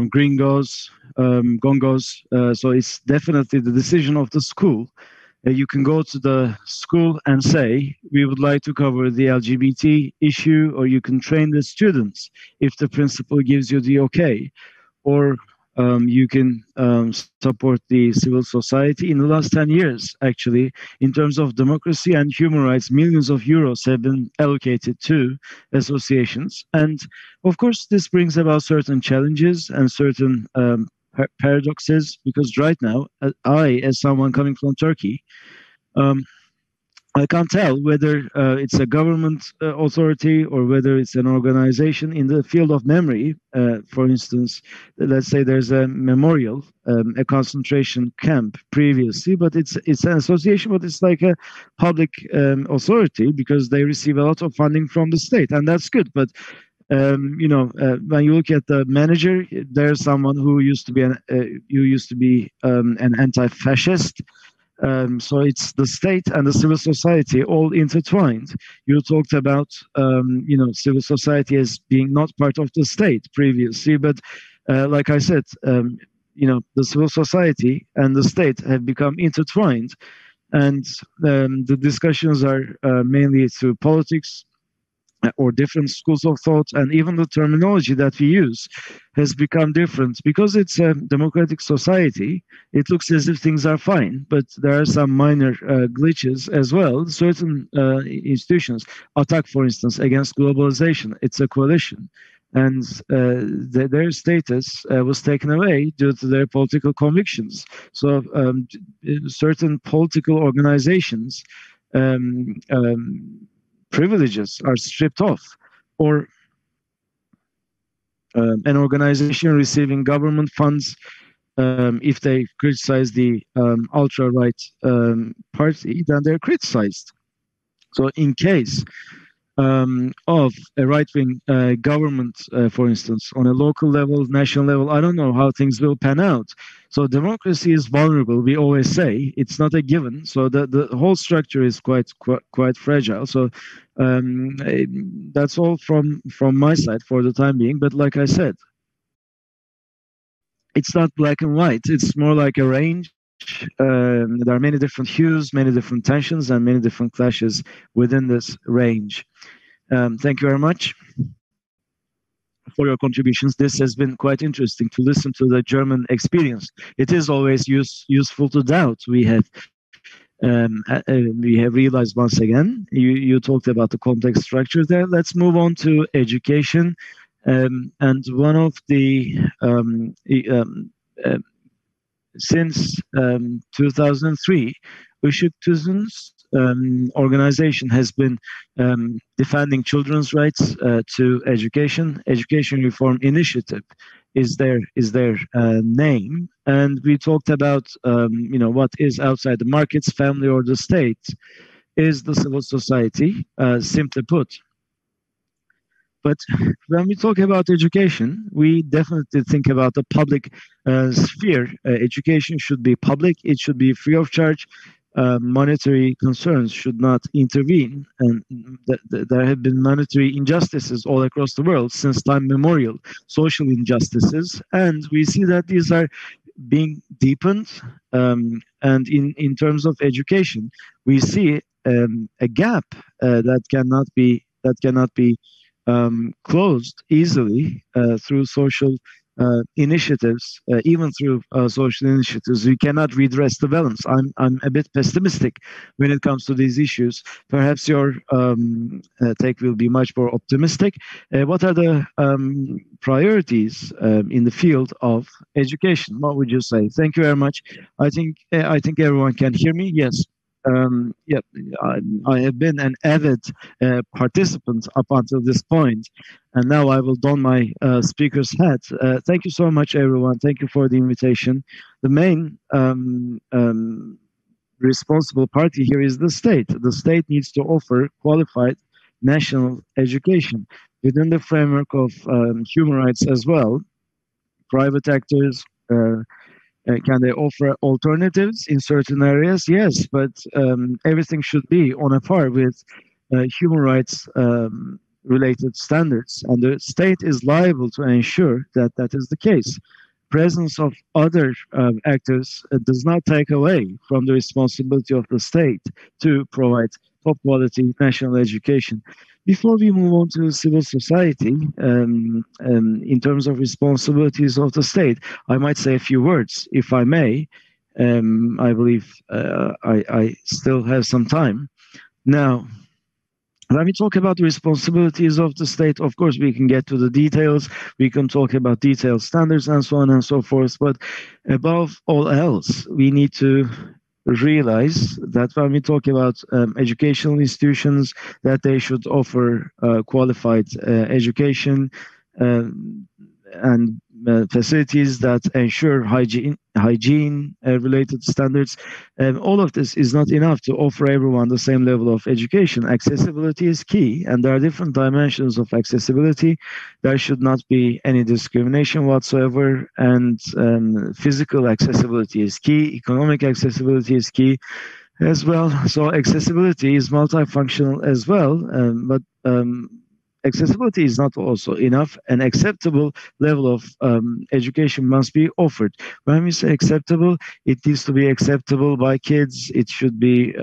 [SPEAKER 2] gringos, gongos. So it's definitely the decision of the school. You can go to the school and say, we would like to cover the LGBT issue, or you can train the students if the principal gives you the okay. Or you can support the civil society. In the last 10 years, actually, in terms of democracy and human rights, millions of euros have been allocated to associations. And of course, this brings about certain challenges and certain paradoxes, because right now, I, as someone coming from Turkey, I can't tell whether it's a government authority or whether it's an organization in the field of memory. For instance, let's say there's a memorial, a concentration camp previously, but it's an association, but it's like a public authority because they receive a lot of funding from the state, and that's good. But when you look at the manager, there's someone who used to be an anti-fascist. So it's the state and the civil society all intertwined. You talked about, civil society as being not part of the state previously, but like I said, the civil society and the state have become intertwined, and the discussions are mainly through politics or different schools of thought, and even the terminology that we use has become different. Because it's a democratic society, it looks as if things are fine, but there are some minor glitches as well. Certain institutions attack, for instance, against globalization. It's a coalition. and their status was taken away due to their political convictions. So certain political organizations privileges are stripped off, or an organization receiving government funds, if they criticize the ultra right party, then they're criticized. So, in case of a right wing government, for instance, on a local level, national level, I don't know how things will pan out. So, democracy is vulnerable. We always say it's not a given. So, the whole structure is quite fragile. So, that's all from my side for the time being. But like I said, it's not black and white. It's more like a range. There are many different hues, many different tensions, and many different clashes within this range. Thank you very much for your contributions. This has been quite interesting to listen to the German experience. It is always useful to doubt. We have realized once again. You talked about the complex structure there. Let's move on to education. And one of the since 2003, Işık Tüzün's organization has been defending children's rights to education. Education Reform Initiative is their name, and we talked about what is outside the markets, family, or the state is the civil society, simply put. But when we talk about education, we definitely think about the public sphere. Education should be public, it should be free of charge. Monetary concerns should not intervene. And there have been monetary injustices all across the world since time memorial, social injustices. And we see that these are being deepened. And in terms of education, we see a gap that cannot be closed easily through social initiatives. Even through social initiatives, we cannot redress the balance. I'm a bit pessimistic when it comes to these issues. Perhaps your take will be much more optimistic. What are the priorities in the field of education? What would you say? Thank you very much. I think everyone can hear me. Yes. Yeah, I have been an avid participant up until this point, and now I will don my speaker's hat. Thank you so much, everyone. Thank you for the invitation. The main responsible party here is the state. The state needs to offer qualified national education within the framework of human rights as well. Private actors. Can they offer alternatives in certain areas? Yes, but everything should be on a par with human rights related standards, and the state is liable to ensure that that is the case. Presence of other actors does not take away from the responsibility of the state to provide top quality national education. Before we move on to civil society, in terms of responsibilities of the state, I might say a few words, if I may. I believe I still have some time. Now, when we talk about the responsibilities of the state, of course, we can get to the details. We can talk about detailed standards and so on and so forth. But above all else, we need to realize that when we talk about educational institutions, that they should offer qualified education and facilities that ensure hygiene related standards. All of this is not enough to offer everyone the same level of education. Accessibility is key, and there are different dimensions of accessibility. There should not be any discrimination whatsoever, and physical accessibility is key. Economic accessibility is key as well. So accessibility is multifunctional as well, but accessibility is not also enough. An acceptable level of education must be offered. When we say acceptable, it needs to be acceptable by kids. It should be.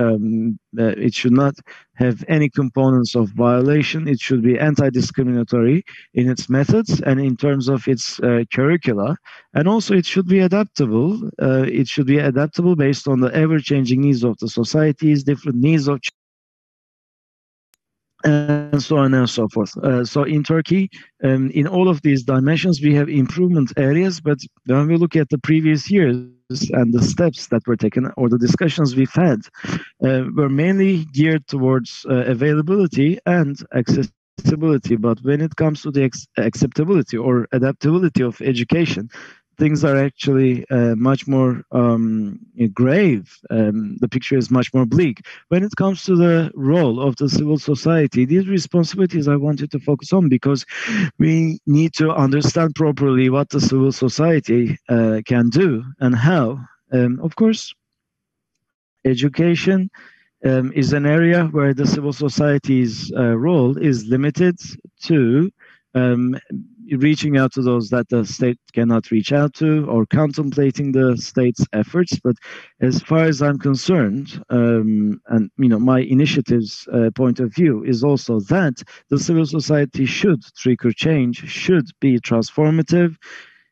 [SPEAKER 2] It should not have any components of violation. It should be anti-discriminatory in its methods and in terms of its curricula, and also it should be adaptable. It should be adaptable based on the ever-changing needs of the societies, different needs of and so on and so forth. So in Turkey, in all of these dimensions, we have improvement areas. But when we look at the previous years and the steps that were taken or the discussions we've had, were mainly geared towards availability and accessibility. But when it comes to the acceptability or adaptability of education, things are actually much more grave. The picture is much more bleak. When it comes to the role of the civil society, these responsibilities I wanted to focus on because we need to understand properly what the civil society can do and how. Of course, education is an area where the civil society's role is limited to um, reaching out to those that the state cannot reach out to or contemplating the state's efforts. But as far as I'm concerned, and my initiative's point of view is also that the civil society should trigger change, should be transformative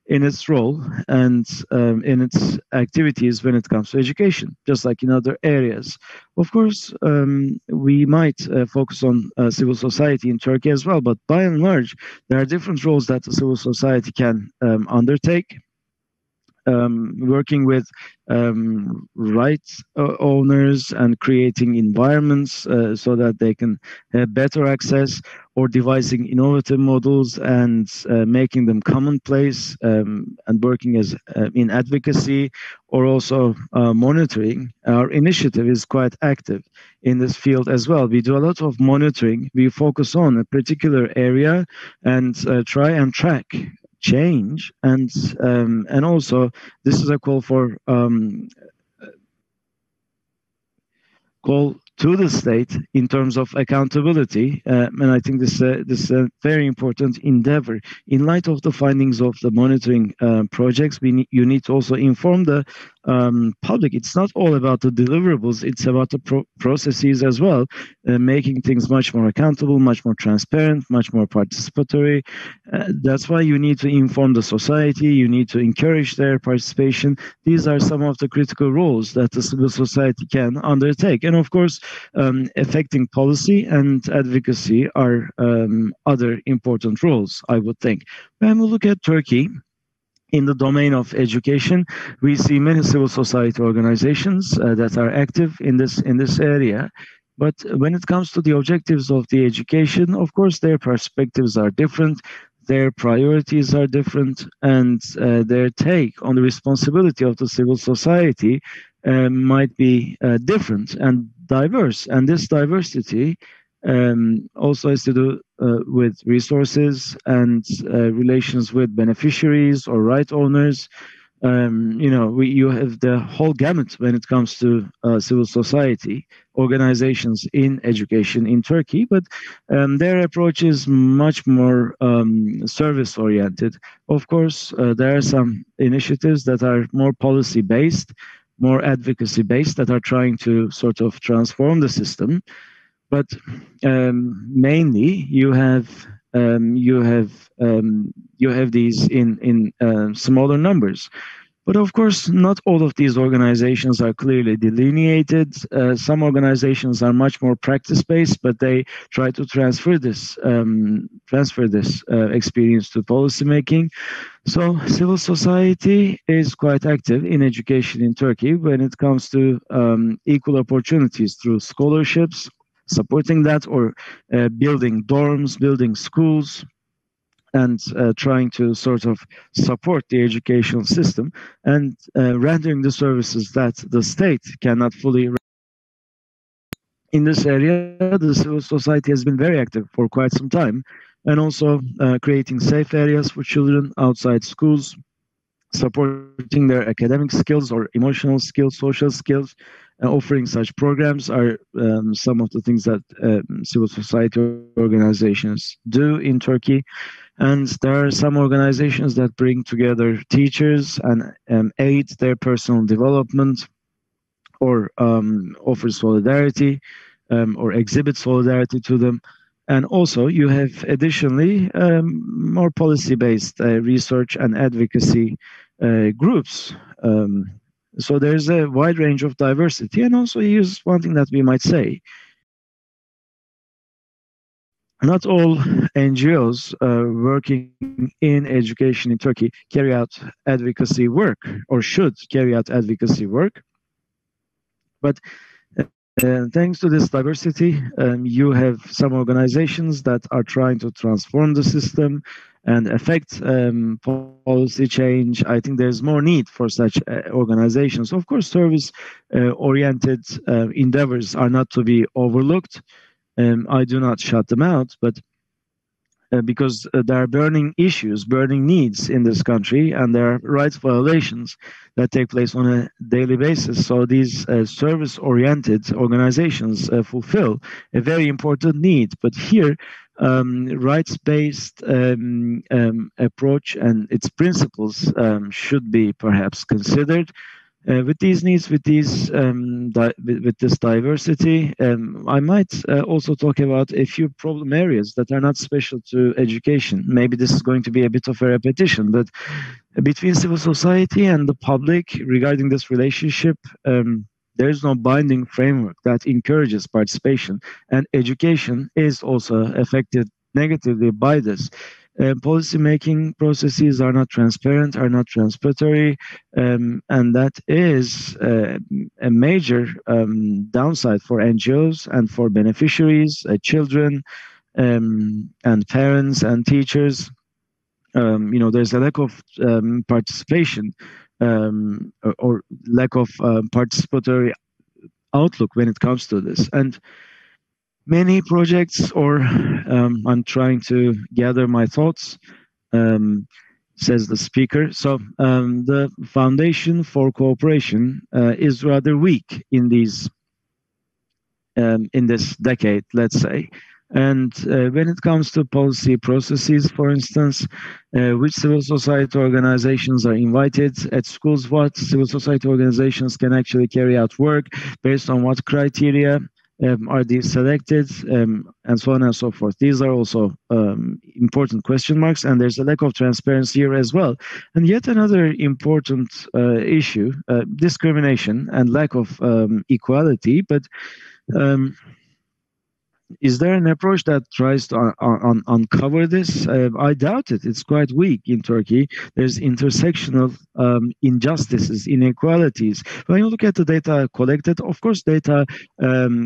[SPEAKER 2] in its role and in its activities when it comes to education, just like in other areas. Of course, we might focus on civil society in Turkey as well, but by and large, there are different roles that the civil society can undertake, working with rights owners and creating environments so that they can have better access, or devising innovative models and making them commonplace, and working as in advocacy, or also monitoring. Our initiative is quite active in this field as well. We do a lot of monitoring. We focus on a particular area and try and track change, and also this is a call to the state in terms of accountability. And I think this is a very important endeavor. In light of the findings of the monitoring projects, you need to also inform the public. It's not all about the deliverables, it's about the processes as well, making things much more accountable, much more transparent, much more participatory. That's why you need to inform the society, you need to encourage their participation. These are some of the critical roles that the civil society can undertake. And of course, affecting policy and advocacy are other important roles, I would think. When we look at Turkey, in the domain of education, we see many civil society organizations that are active in this area. But when it comes to the objectives of the education, of course, their perspectives are different, their priorities are different, and their take on the responsibility of the civil society might be different and diverse. And this diversity also has to do with resources and relations with beneficiaries or right owners. You have the whole gamut when it comes to civil society organizations in education in Turkey, but their approach is much more service oriented. Of course, there are some initiatives that are more policy based, more advocacy based, that are trying to sort of transform the system. But mainly you have these in smaller numbers. But of course, not all of these organizations are clearly delineated. Some organizations are much more practice-based, but they try to transfer this experience to policymaking. So civil society is quite active in education in Turkey when it comes to equal opportunities through scholarships, supporting that, or building dorms, building schools, and trying to sort of support the educational system, and rendering the services that the state cannot fully. In this area, the civil society has been very active for quite some time, and also creating safe areas for children outside schools, supporting their academic skills or emotional skills, social skills. Offering such programs are some of the things that civil society organizations do in Turkey. And there are some organizations that bring together teachers and aid their personal development, or offer solidarity, or exhibit solidarity to them. And also, you have additionally more policy based research and advocacy groups. So there's a wide range of diversity. And also, here's one thing that we might say: Not all NGOs working in education in Turkey carry out advocacy work or should carry out advocacy work. But thanks to this diversity, you have some organizations that are trying to transform the system and affect policy change. I think there's more need for such organizations. Of course, service oriented endeavors are not to be overlooked. I do not shut them out, but because there are burning issues, burning needs in this country, and there are rights violations that take place on a daily basis. So these service-oriented organizations fulfill a very important need. But here, rights-based approach and its principles should be perhaps considered with these needs, with these with this diversity. I might also talk about a few problem areas that are not special to education. Maybe this is going to be a bit of a repetition, but between civil society and the public regarding this relationship, there is no binding framework that encourages participation, and education is also affected negatively by this. Policy making processes are not transparent, are not transitory, and that is a major downside for NGOs and for beneficiaries, children, and parents and teachers. There's a lack of participation or lack of participatory outlook when it comes to this. And many projects, or I'm trying to gather my thoughts, says the speaker. So the foundation for cooperation is rather weak in this decade, let's say. And when it comes to policy processes, for instance, which civil society organizations are invited at schools, what civil society organizations can actually carry out work, based on what criteria are these selected, and so on and so forth. These are also important question marks, and there's a lack of transparency here as well. And yet another important issue, discrimination and lack of equality, but is there an approach that tries to uncover this? I doubt it. It's quite weak in Turkey. There's intersectional injustices, inequalities. When you look at the data collected, of course, data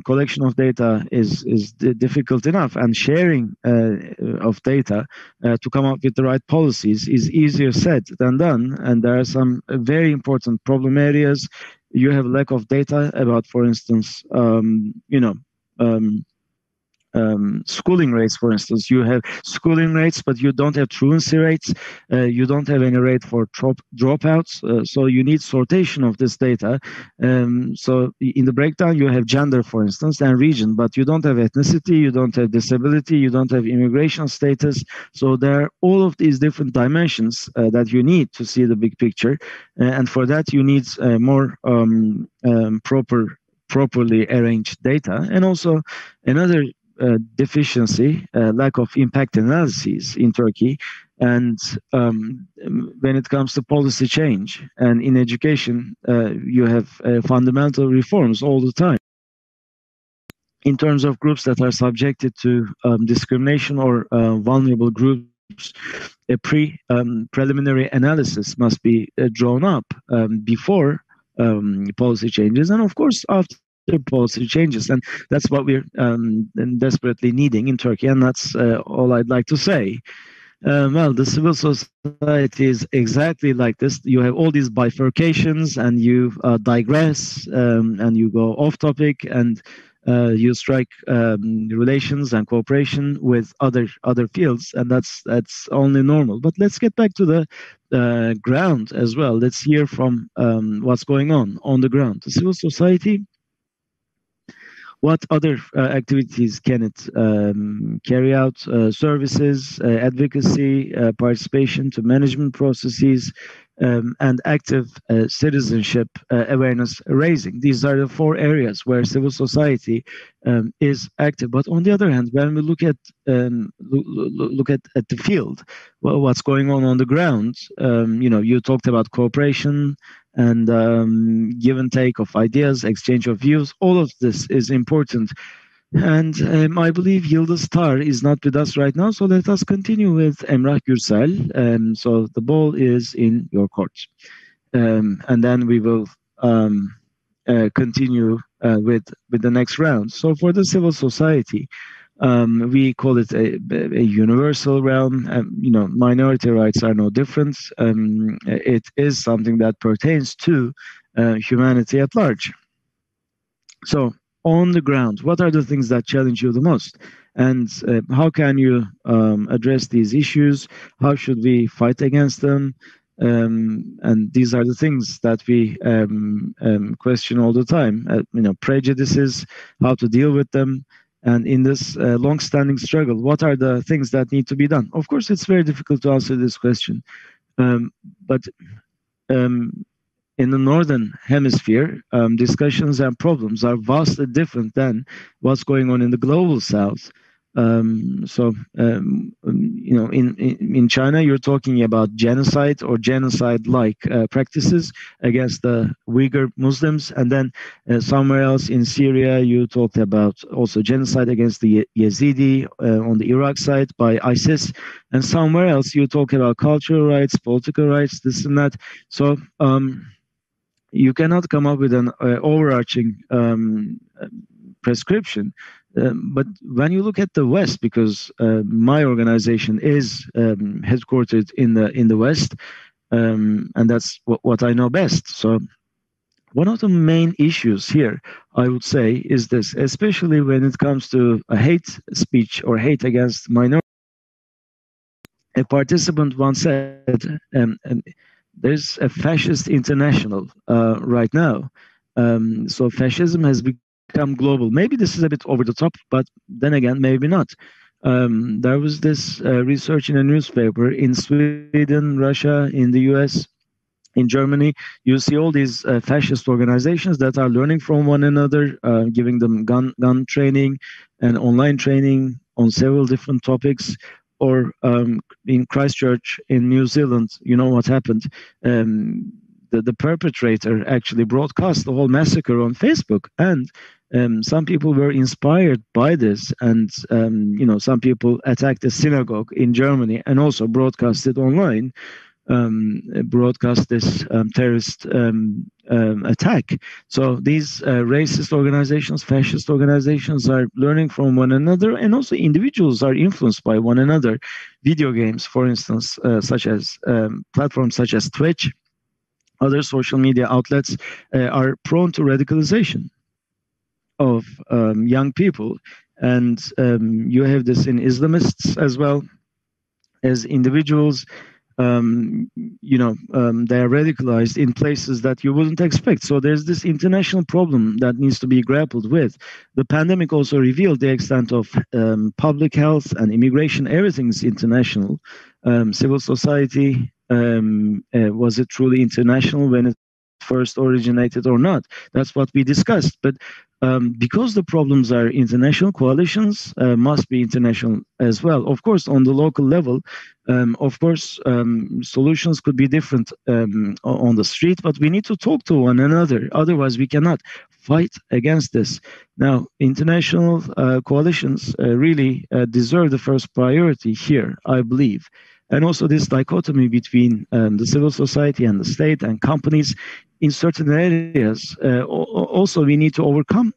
[SPEAKER 2] collection of data is difficult enough, and sharing of data to come up with the right policies is easier said than done. And there are some very important problem areas. You have lack of data about, for instance, schooling rates, for instance. You have schooling rates, but you don't have truancy rates. You don't have any rate for dropouts. So you need sortation of this data. So in the breakdown, you have gender, for instance, and region, but you don't have ethnicity, you don't have disability, you don't have immigration status. So there are all of these different dimensions that you need to see the big picture. And for that, you need more properly arranged data. And also another deficiency, lack of impact analyses in Turkey. And when it comes to policy change and in education, you have fundamental reforms all the time. In terms of groups that are subjected to discrimination or vulnerable groups, a preliminary analysis must be drawn up before policy changes, and of course after policy changes. And that's what we're desperately needing in Turkey, and that's all I'd like to say. Well, the civil society is exactly like this. You have all these bifurcations, and you digress, and you go off topic, and you strike relations and cooperation with other fields, and that's only normal. But let's get back to the ground as well. Let's hear from what's going on the ground. The civil society, what other activities can it carry out? Services, advocacy, participation to management processes, and active citizenship awareness raising. These are the 4 areas where civil society is active. But on the other hand, when we look at the field, well, what's going on the ground, you talked about cooperation and give and take of ideas, exchange of views. All of this is important. And I believe Yıldız Tar is not with us right now, so let us continue with Emrah Gürsel. So the ball is in your court. And then we will continue with the next round. So for the civil society, we call it a universal realm. Minority rights are no different. It is something that pertains to humanity at large. So on the ground, what are the things that challenge you the most? And how can you address these issues? How should we fight against them? And these are the things that we question all the time. Prejudices, how to deal with them. And in this long-standing struggle, what are the things that need to be done? Of course, it's very difficult to answer this question. But in the northern hemisphere, discussions and problems are vastly different than what's going on in the global south. In China, you're talking about genocide or genocide-like practices against the Uyghur Muslims, and then somewhere else in Syria, you talked about also genocide against the Yazidi on the Iraq side by ISIS, and somewhere else you talk about cultural rights, political rights, this and that. So you cannot come up with an overarching prescription. But when you look at the West, because my organization is headquartered in the West, and that's what I know best. So one of the main issues here, I would say, is this, especially when it comes to a hate speech or hate against minorities. A participant once said, there's a fascist international right now. So fascism has become global. Maybe this is a bit over the top, but then again, maybe not. There was this research in a newspaper in Sweden, Russia, in the US, in Germany. You see all these fascist organizations that are learning from one another, giving them gun training and online training on several different topics. Or in Christchurch in New Zealand, you know what happened? The perpetrator actually broadcast the whole massacre on Facebook, and some people were inspired by this, and some people attacked a synagogue in Germany and also broadcast it online. Broadcast this terrorist attack. So these racist organizations, fascist organizations are learning from one another, and also individuals are influenced by one another. Video games, for instance, such as platforms such as Twitch, other social media outlets are prone to radicalization of young people. And you have this in Islamists as well as individuals. They are radicalized in places that you wouldn't expect. So there's this international problem that needs to be grappled with. The pandemic also revealed the extent of public health and immigration. Everything's international. Civil society, was it truly international when it first originated or not? That's what we discussed. But because the problems are international, coalitions must be international as well. Of course, on the local level, solutions could be different on the street, but we need to talk to one another. Otherwise, we cannot fight against this. Now, international coalitions really deserve the first priority here, I believe. And also this dichotomy between the civil society and the state and companies in certain areas. Also, we need to overcome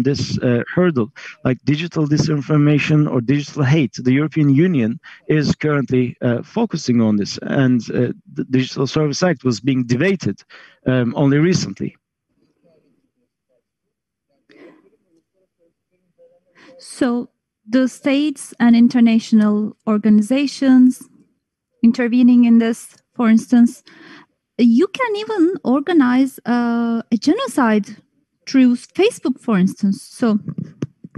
[SPEAKER 2] this hurdle, like digital disinformation or digital hate. The European Union is currently focusing on this, and the Digital Service Act was being debated only recently.
[SPEAKER 1] So the states and international organizations intervening in this, for instance, you can even organize a genocide through Facebook, for instance. So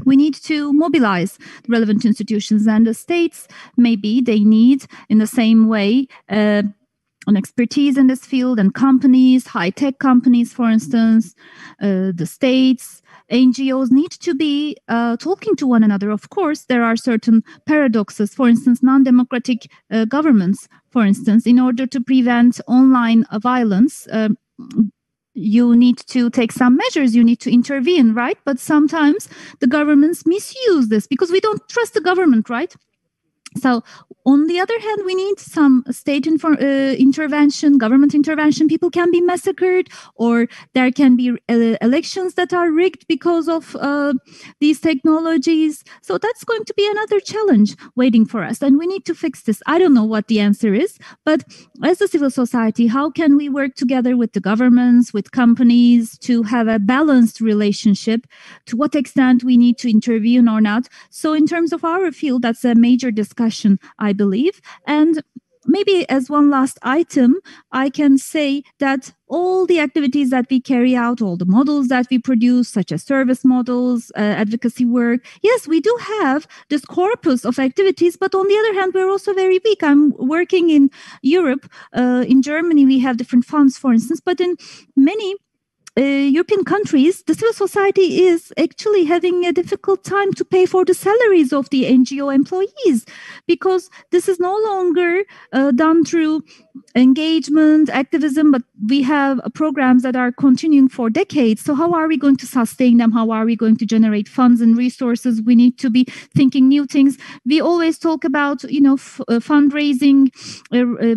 [SPEAKER 1] we need to mobilize the relevant institutions, and the states, maybe they need in the same way an expertise in this field, and companies, high-tech companies, for instance, the states, NGOs need to be talking to one another. Of course, there are certain paradoxes. For instance, non-democratic governments, for instance, in order to prevent online violence, you need to take some measures, you need to intervene, right? But sometimes the governments misuse this because we don't trust the government, right? So on the other hand, we need some state intervention, government intervention. People can be massacred, or there can be elections that are rigged because of these technologies. So that's going to be another challenge waiting for us, and we need to fix this. I don't know what the answer is, but as a civil society, how can we work together with the governments, with companies, to have a balanced relationship? To what extent we need to intervene or not? So in terms of our field, that's a major discussion, I believe. And maybe as one last item, I can say that all the activities that we carry out, all the models that we produce, such as service models, advocacy work, yes, we do have this corpus of activities, but on the other hand, we're also very weak. I'm working in Europe. In Germany, we have different funds, for instance, but in many European countries, the civil society is actually having a difficult time to pay for the salaries of the NGO employees, because this is no longer done through engagement, activism, but we have programs that are continuing for decades. So how are we going to sustain them? How are we going to generate funds and resources? We need to be thinking new things. We always talk about, fundraising,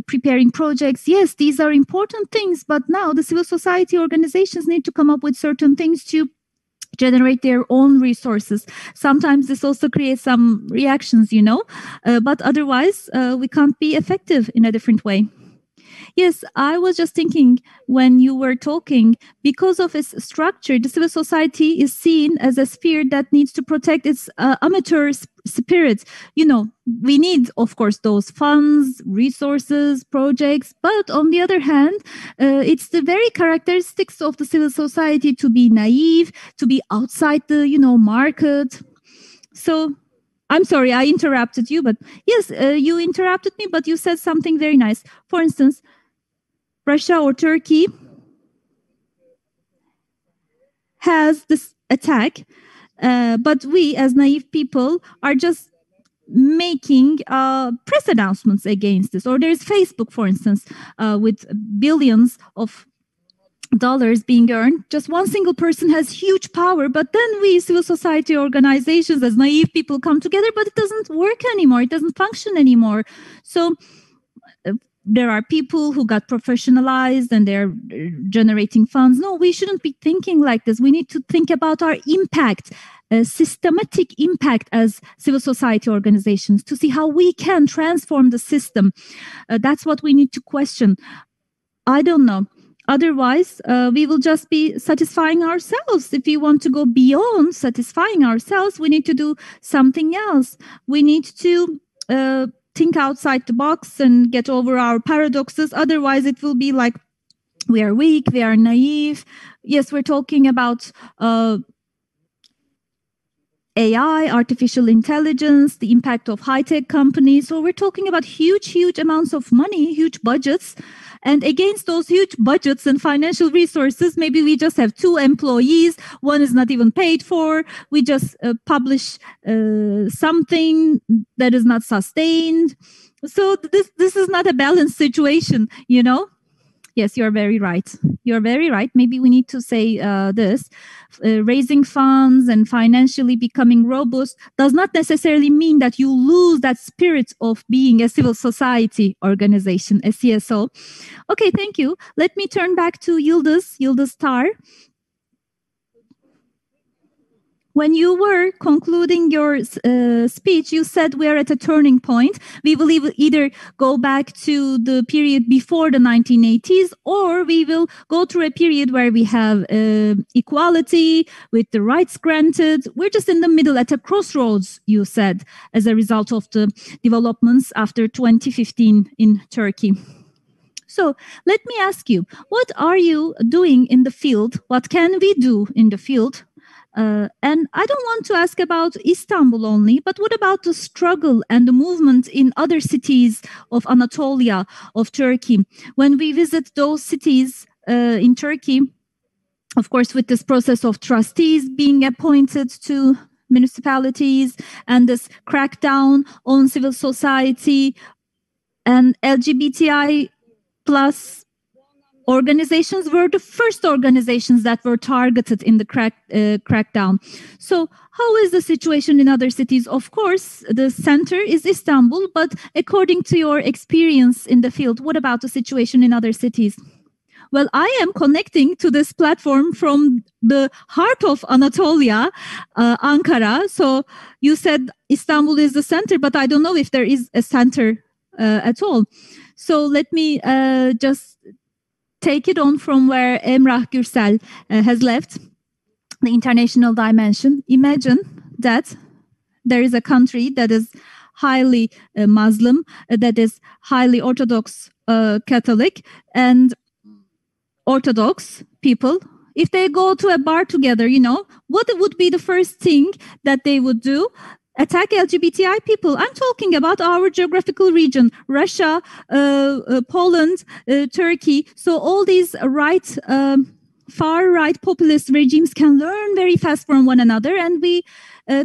[SPEAKER 1] preparing projects. Yes, these are important things, but now the civil society organizations need to come up with certain things to generate their own resources. Sometimes this also creates some reactions, but otherwise we can't be effective in a different way. Yes, I was just thinking when you were talking, because of its structure, the civil society is seen as a sphere that needs to protect its amateur spirit. We need, of course, those funds, resources, projects, but on the other hand, it's the very characteristics of the civil society to be naive, to be outside the, market. So I'm sorry, I interrupted you, but yes, you interrupted me, but you said something very nice. For instance, Russia or Turkey has this attack, but we as naive people are just making press announcements against this. Or there's Facebook, for instance, with billions of dollars being earned. Just one single person has huge power, but then we civil society organizations as naive people come together, but it doesn't work anymore. It doesn't function anymore. So there are people who got professionalized and they're generating funds. No, we shouldn't be thinking like this. We need to think about our impact, systematic impact as civil society organizations, to see how we can transform the system. That's what we need to question. I don't know. Otherwise, we will just be satisfying ourselves. If we want to go beyond satisfying ourselves, we need to do something else. We need to think outside the box and get over our paradoxes. Otherwise, it will be like we are weak, we are naive. Yes, we're talking about AI, artificial intelligence, the impact of high-tech companies. So we're talking about huge amounts of money, huge budgets. And against those huge budgets and financial resources, maybe we just have 2 employees. One is not even paid for. We just publish something that is not sustained. So this is not a balanced situation, Yes, you're very right. You're very right. Maybe we need to say this. Raising funds and financially becoming robust does not necessarily mean that you lose that spirit of being a civil society organization, a CSO. Okay, thank you. Let me turn back to Yıldız Tar. When you were concluding your speech, you said we are at a turning point. We will either go back to the period before the 1980s, or we will go through a period where we have equality with the rights granted. We're just in the middle, at a crossroads, you said, as a result of the developments after 2015 in Turkey. So let me ask you, what are you doing in the field? What can we do in the field? And I don't want to ask about Istanbul only, but what about the struggle and the movement in other cities of Anatolia, of Turkey? When we visit those cities in Turkey, of course, with this process of trustees being appointed to municipalities and this crackdown on civil society and LGBTI plus organizations were the first organizations that were targeted in the crackdown. So how is the situation in other cities? Of course, the center is Istanbul, but according to your experience in the field, what about the situation in other cities? Well, I am connecting to this platform from the heart of Anatolia, Ankara. So you said Istanbul is the center, but I don't know if there is a center at all. So let me just take it on from where Emrah Gürsel has left, the international dimension. Imagine that there is a country that is highly Muslim, that is highly Orthodox Catholic, and Orthodox people, if they go to a bar together, what would be the first thing that they would do? Attack LGBTI people. I'm talking about our geographical region, Russia, Poland, Turkey. So all these far right populist regimes can learn very fast from one another, and we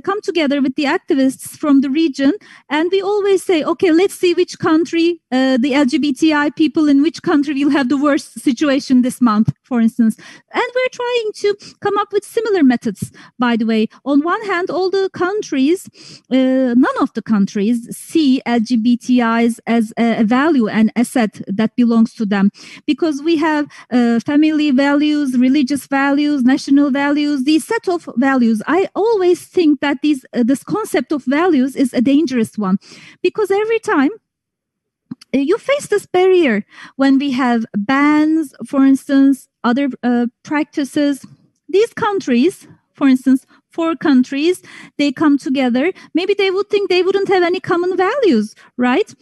[SPEAKER 1] come together with the activists from the region, and we always say, okay, let's see which country, the LGBTI people in which country will have the worst situation this month, for instance. And we're trying to come up with similar methods, by the way. On one hand, all the countries, none of the countries see LGBTIs as a value and asset that belongs to them, because we have family values, religious values, national values, these set of values. I always think that this concept of values is a dangerous one, because every time you face this barrier when we have bans, for instance, other practices. These countries, for instance, 4 countries, they come together. Maybe they would think they wouldn't have any common values, right?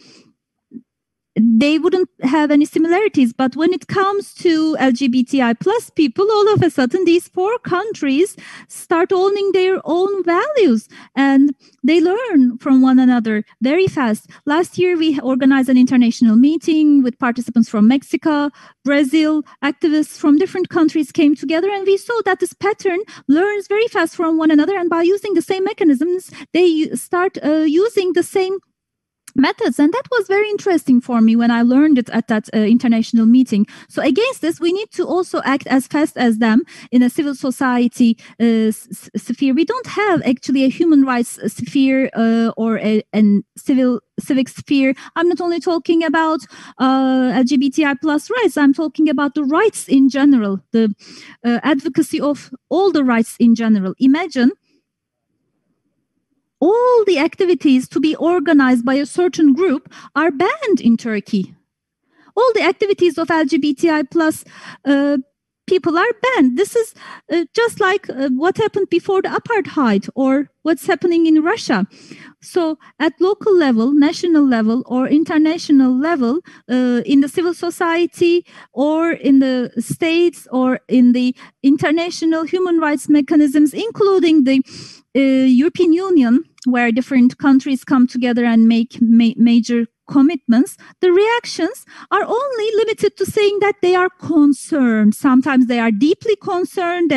[SPEAKER 1] They wouldn't have any similarities. But when it comes to LGBTI plus people, all of a sudden these 4 countries start owning their own values, and they learn from one another very fast. Last year, we organized an international meeting with participants from Mexico, Brazil. Activists from different countries came together, and we saw that this pattern learns very fast from one another. And by using the same mechanisms, they start using the same methods. And that was very interesting for me when I learned it at that international meeting. So against this, we need to also act as fast as them in a civil society sphere. We don't have actually a human rights sphere or a civic sphere. I'm not only talking about LGBTI plus rights, I'm talking about the rights in general, the advocacy of all the rights in general. Imagine all the activities to be organized by a certain group are banned in Turkey. All the activities of LGBTI plus people are banned. This is just like what happened before the apartheid, or what's happening in Russia. So at local level, national level, or international level, in the civil society, or in the states, or in the international human rights mechanisms, including the European Union, where different countries come together and make major commitments, the reactions are only limited to saying that they are concerned. Sometimes they are deeply concerned.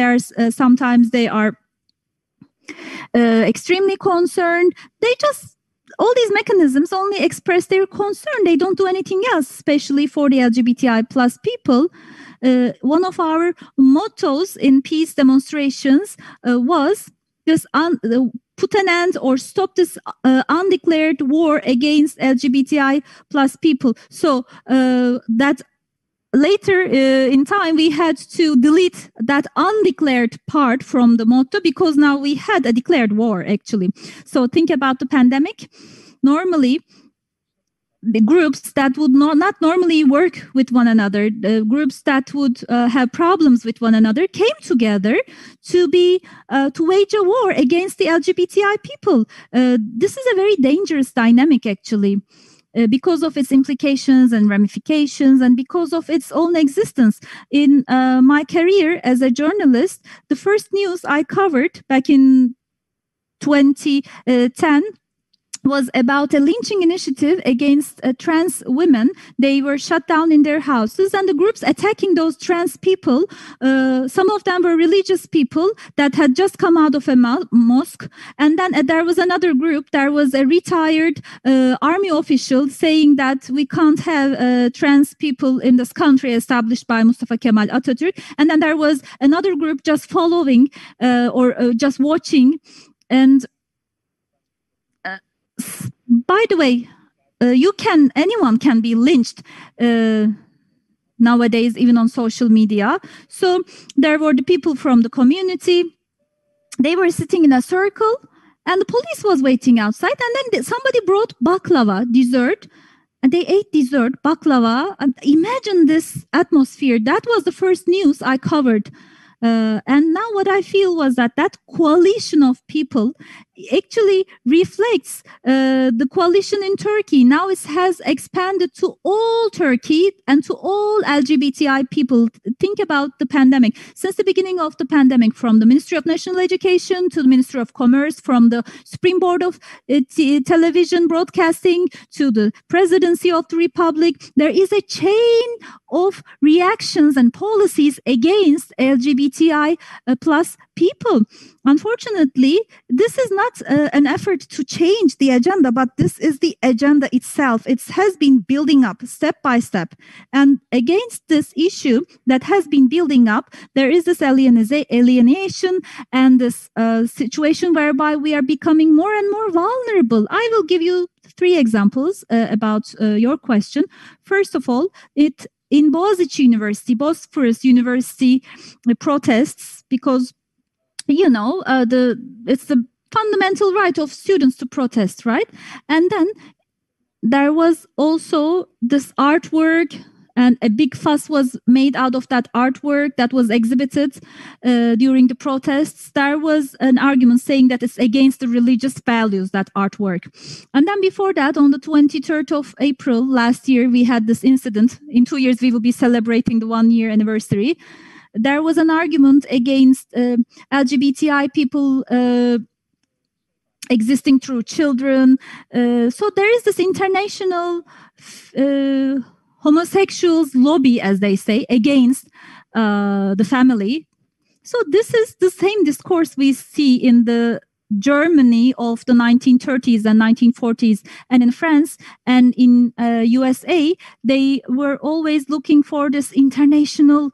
[SPEAKER 1] Sometimes they are extremely concerned. All these mechanisms only express their concern. They don't do anything else, especially for the LGBTI plus people. One of our mottos in peace demonstrations was this put an end or stop this undeclared war against LGBTI plus people. So that later in time, we had to delete that undeclared part from the motto, because now we had a declared war, actually. So think about the pandemic. Normally, the groups that would not normally work with one another, the groups that would have problems with one another, came together to wage a war against the LGBTI people. This is a very dangerous dynamic, actually, because of its implications and ramifications, and because of its own existence. In my career as a journalist, the first news I covered back in 2010 was about a lynching initiative against trans women. They were shut down in their houses, and the groups attacking those trans people, some of them were religious people that had just come out of a mosque. And then there was another group. There was a retired army official saying that we can't have trans people in this country established by Mustafa Kemal Atatürk. And then there was another group just following or just watching. And by the way, anyone can be lynched nowadays, even on social media. So there were the people from the community. They were sitting in a circle, and the police was waiting outside. And then somebody brought baklava, dessert, and they ate dessert, baklava. And imagine this atmosphere. That was the first news I covered. And now what I feel was that coalition of people actually reflects the coalition in Turkey. Now it has expanded to all Turkey and to all LGBTI people. Think about the pandemic. Since the beginning of the pandemic, from the Ministry of National Education to the Ministry of Commerce, from the Supreme Board of Television Broadcasting to the Presidency of the Republic, there is a chain of reactions and policies against LGBTI plus people. Unfortunately, this is not an effort to change the agenda, but this is the agenda itself. It has been building up step by step. And against this issue that has been building up, there is this alienation and this situation whereby we are becoming more and more vulnerable. I will give you 3 examples about your question. First of all, in Boğaziçi University, Bosphorus University protests, because it's the fundamental right of students to protest, right? And then there was also this artwork, and a big fuss was made out of that artwork that was exhibited during the protests. There was an argument saying that it's against the religious values, that artwork. And then before that, on the 23rd of April last year, we had this incident. In 2 years, we will be celebrating the 1-year anniversary. There was an argument against LGBTI people existing through children. So there is this international homosexuals lobby, as they say, against the family. So this is the same discourse we see in the Germany of the 1930s and 1940s, and in France and in USA, they were always looking for this international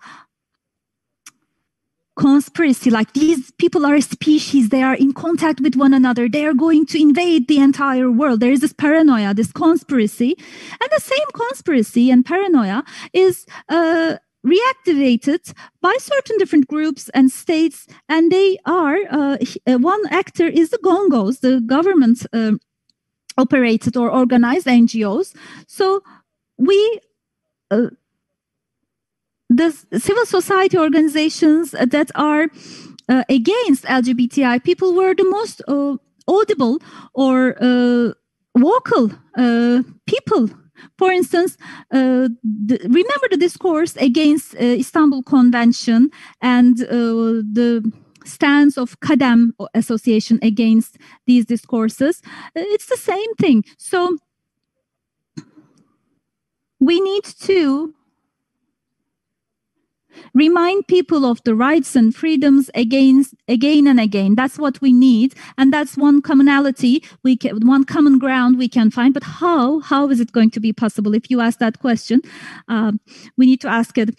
[SPEAKER 1] conspiracy, like these people are a species, they are in contact with one another, they are going to invade the entire world. There is this paranoia, this conspiracy, and the same conspiracy and paranoia is reactivated by certain different groups and states, and they are one actor is the Gongos, the government operated or organized NGOs. So we the civil society organizations that are against LGBTI people were the most audible or vocal people. For instance, remember the discourse against Istanbul Convention and the stance of Kadem Association against these discourses. It's the same thing. So we need to remind people of the rights and freedoms again and again. That's what we need, and that's one commonality one common ground we can find. But how is it going to be possible? If you ask that question, we need to ask it.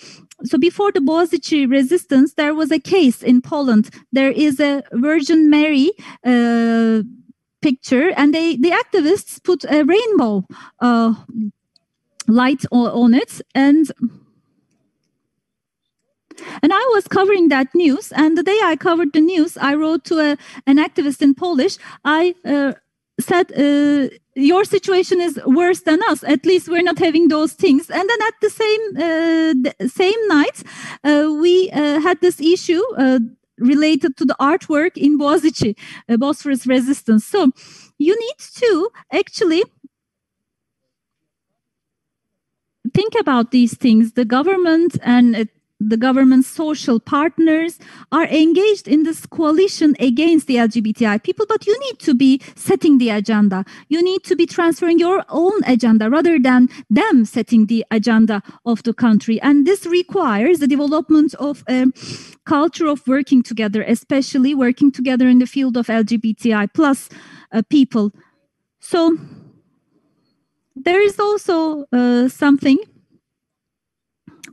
[SPEAKER 1] So before the Boğaziçi resistance, there was a case in Poland. There is a Virgin Mary picture, and the activists put a rainbow light on it, and I was covering that news, and the day I covered the news, I wrote to an activist in Polish. I said, your situation is worse than us. At least we're not having those things. And then at the same night, we had this issue related to the artwork in Boğaziçi, Bosphorus resistance. So you need to actually think about these things. The government and the government's social partners are engaged in this coalition against the LGBTI people, but you need to be setting the agenda. You need to be transferring your own agenda rather than them setting the agenda of the country. And this requires the development of a culture of working together, especially working together in the field of LGBTI plus people. So there is also something,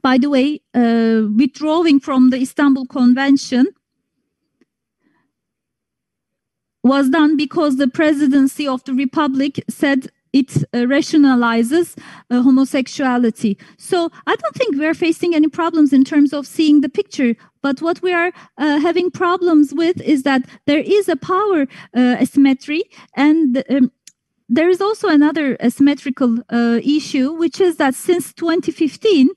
[SPEAKER 1] by the way, withdrawing from the Istanbul Convention was done because the presidency of the Republic said it rationalizes homosexuality. So I don't think we're facing any problems in terms of seeing the picture. But what we are having problems with is that there is a power asymmetry, and there is also another asymmetrical issue, which is that since 2015,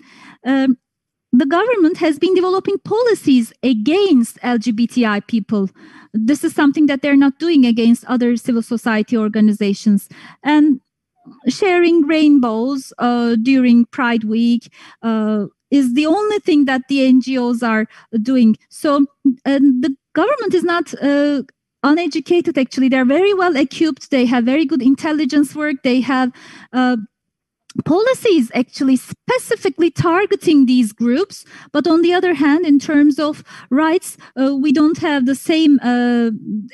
[SPEAKER 1] the government has been developing policies against LGBTI people. This is something that they're not doing against other civil society organizations. And sharing rainbows during Pride Week is the only thing that the NGOs are doing. So the government is not uneducated, actually. They're very well equipped. They have very good intelligence work. They have policies actually specifically targeting these groups. But on the other hand, in terms of rights, we don't have the same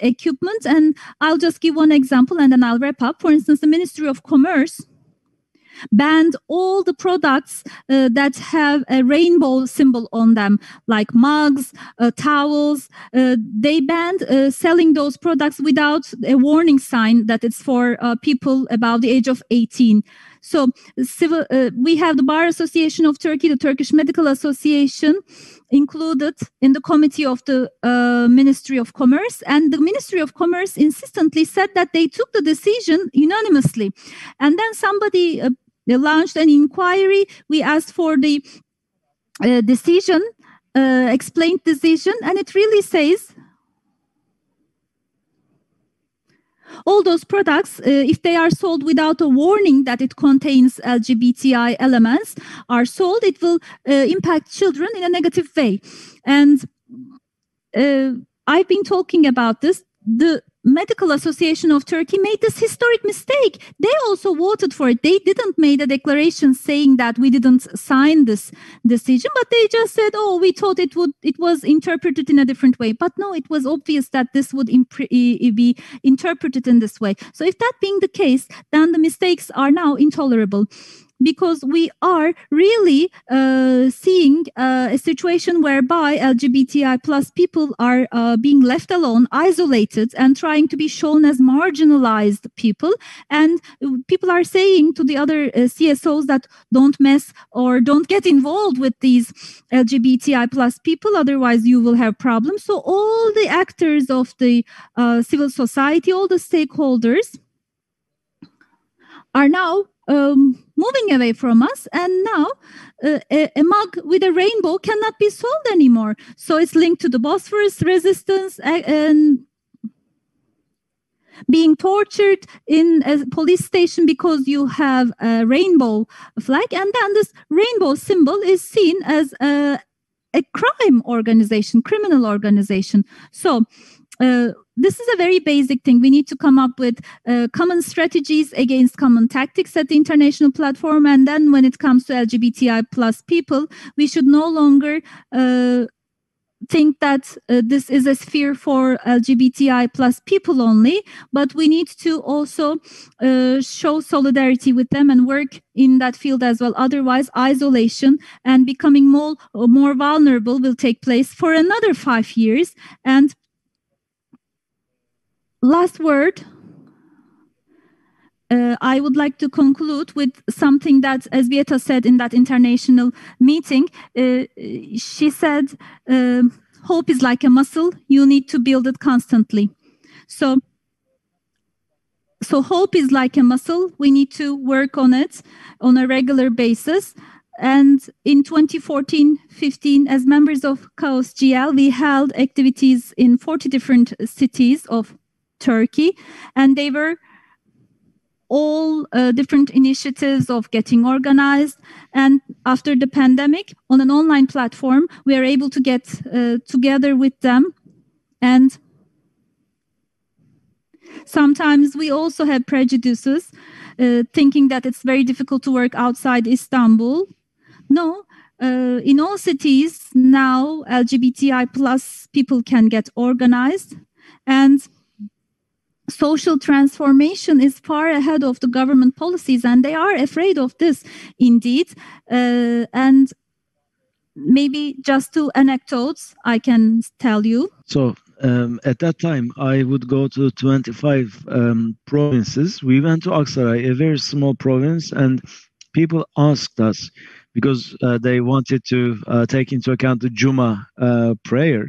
[SPEAKER 1] equipment. And I'll just give one example and then I'll wrap up. For instance, the Ministry of Commerce banned all the products that have a rainbow symbol on them, like mugs, towels. They banned selling those products without a warning sign that it's for people above the age of 18. So we have the Bar Association of Turkey, the Turkish Medical Association, included in the committee of the Ministry of Commerce. And the Ministry of Commerce insistently said that they took the decision unanimously. And then somebody launched an inquiry. We asked for the decision, explained decision, and it really says all those products, if they are sold without a warning that it contains LGBTI elements, are sold, it will impact children in a negative way. And I've been talking about this. The Medical Association of Turkey made this historic mistake. They also voted for it. They didn't make a declaration saying that we didn't sign this decision, but they just said, oh, we thought it was interpreted in a different way. But no, it was obvious that this would be interpreted in this way. So if that being the case, then the mistakes are now intolerable. Because we are really seeing a situation whereby LGBTI plus people are being left alone, isolated, and trying to be shown as marginalized people. And people are saying to the other CSOs that don't mess or don't get involved with these LGBTI plus people, otherwise you will have problems. So all the actors of the civil society, all the stakeholders are now moving away from us, and now a mug with a rainbow cannot be sold anymore. So it's linked to the Bosphorus resistance and being tortured in a police station because you have a rainbow flag, and then this rainbow symbol is seen as a crime organization, criminal organization. So this is a very basic thing. We need to come up with common strategies against common tactics at the international platform. And then when it comes to LGBTI plus people, we should no longer think that this is a sphere for LGBTI plus people only, but we need to also show solidarity with them and work in that field as well. Otherwise, isolation and becoming more vulnerable will take place for another 5 years. And last word, I would like to conclude with something that, as Beata said in that international meeting, she said, hope is like a muscle. You need to build it constantly. So hope is like a muscle. We need to work on it on a regular basis. And in 2014-15, as members of Chaos GL, we held activities in 40 different cities of Turkey, and they were all different initiatives of getting organized. And after the pandemic, on an online platform, we are able to get together with them. And sometimes we also have prejudices, thinking that it's very difficult to work outside Istanbul. No, in all cities now, LGBTI plus people can get organized, and social transformation is far ahead of the government policies, and they are afraid of this indeed. And maybe just two anecdotes I can tell you.
[SPEAKER 2] So at that time, I would go to 25 provinces. We went to Aksaray, a very small province, and people asked us because they wanted to take into account the Juma prayer.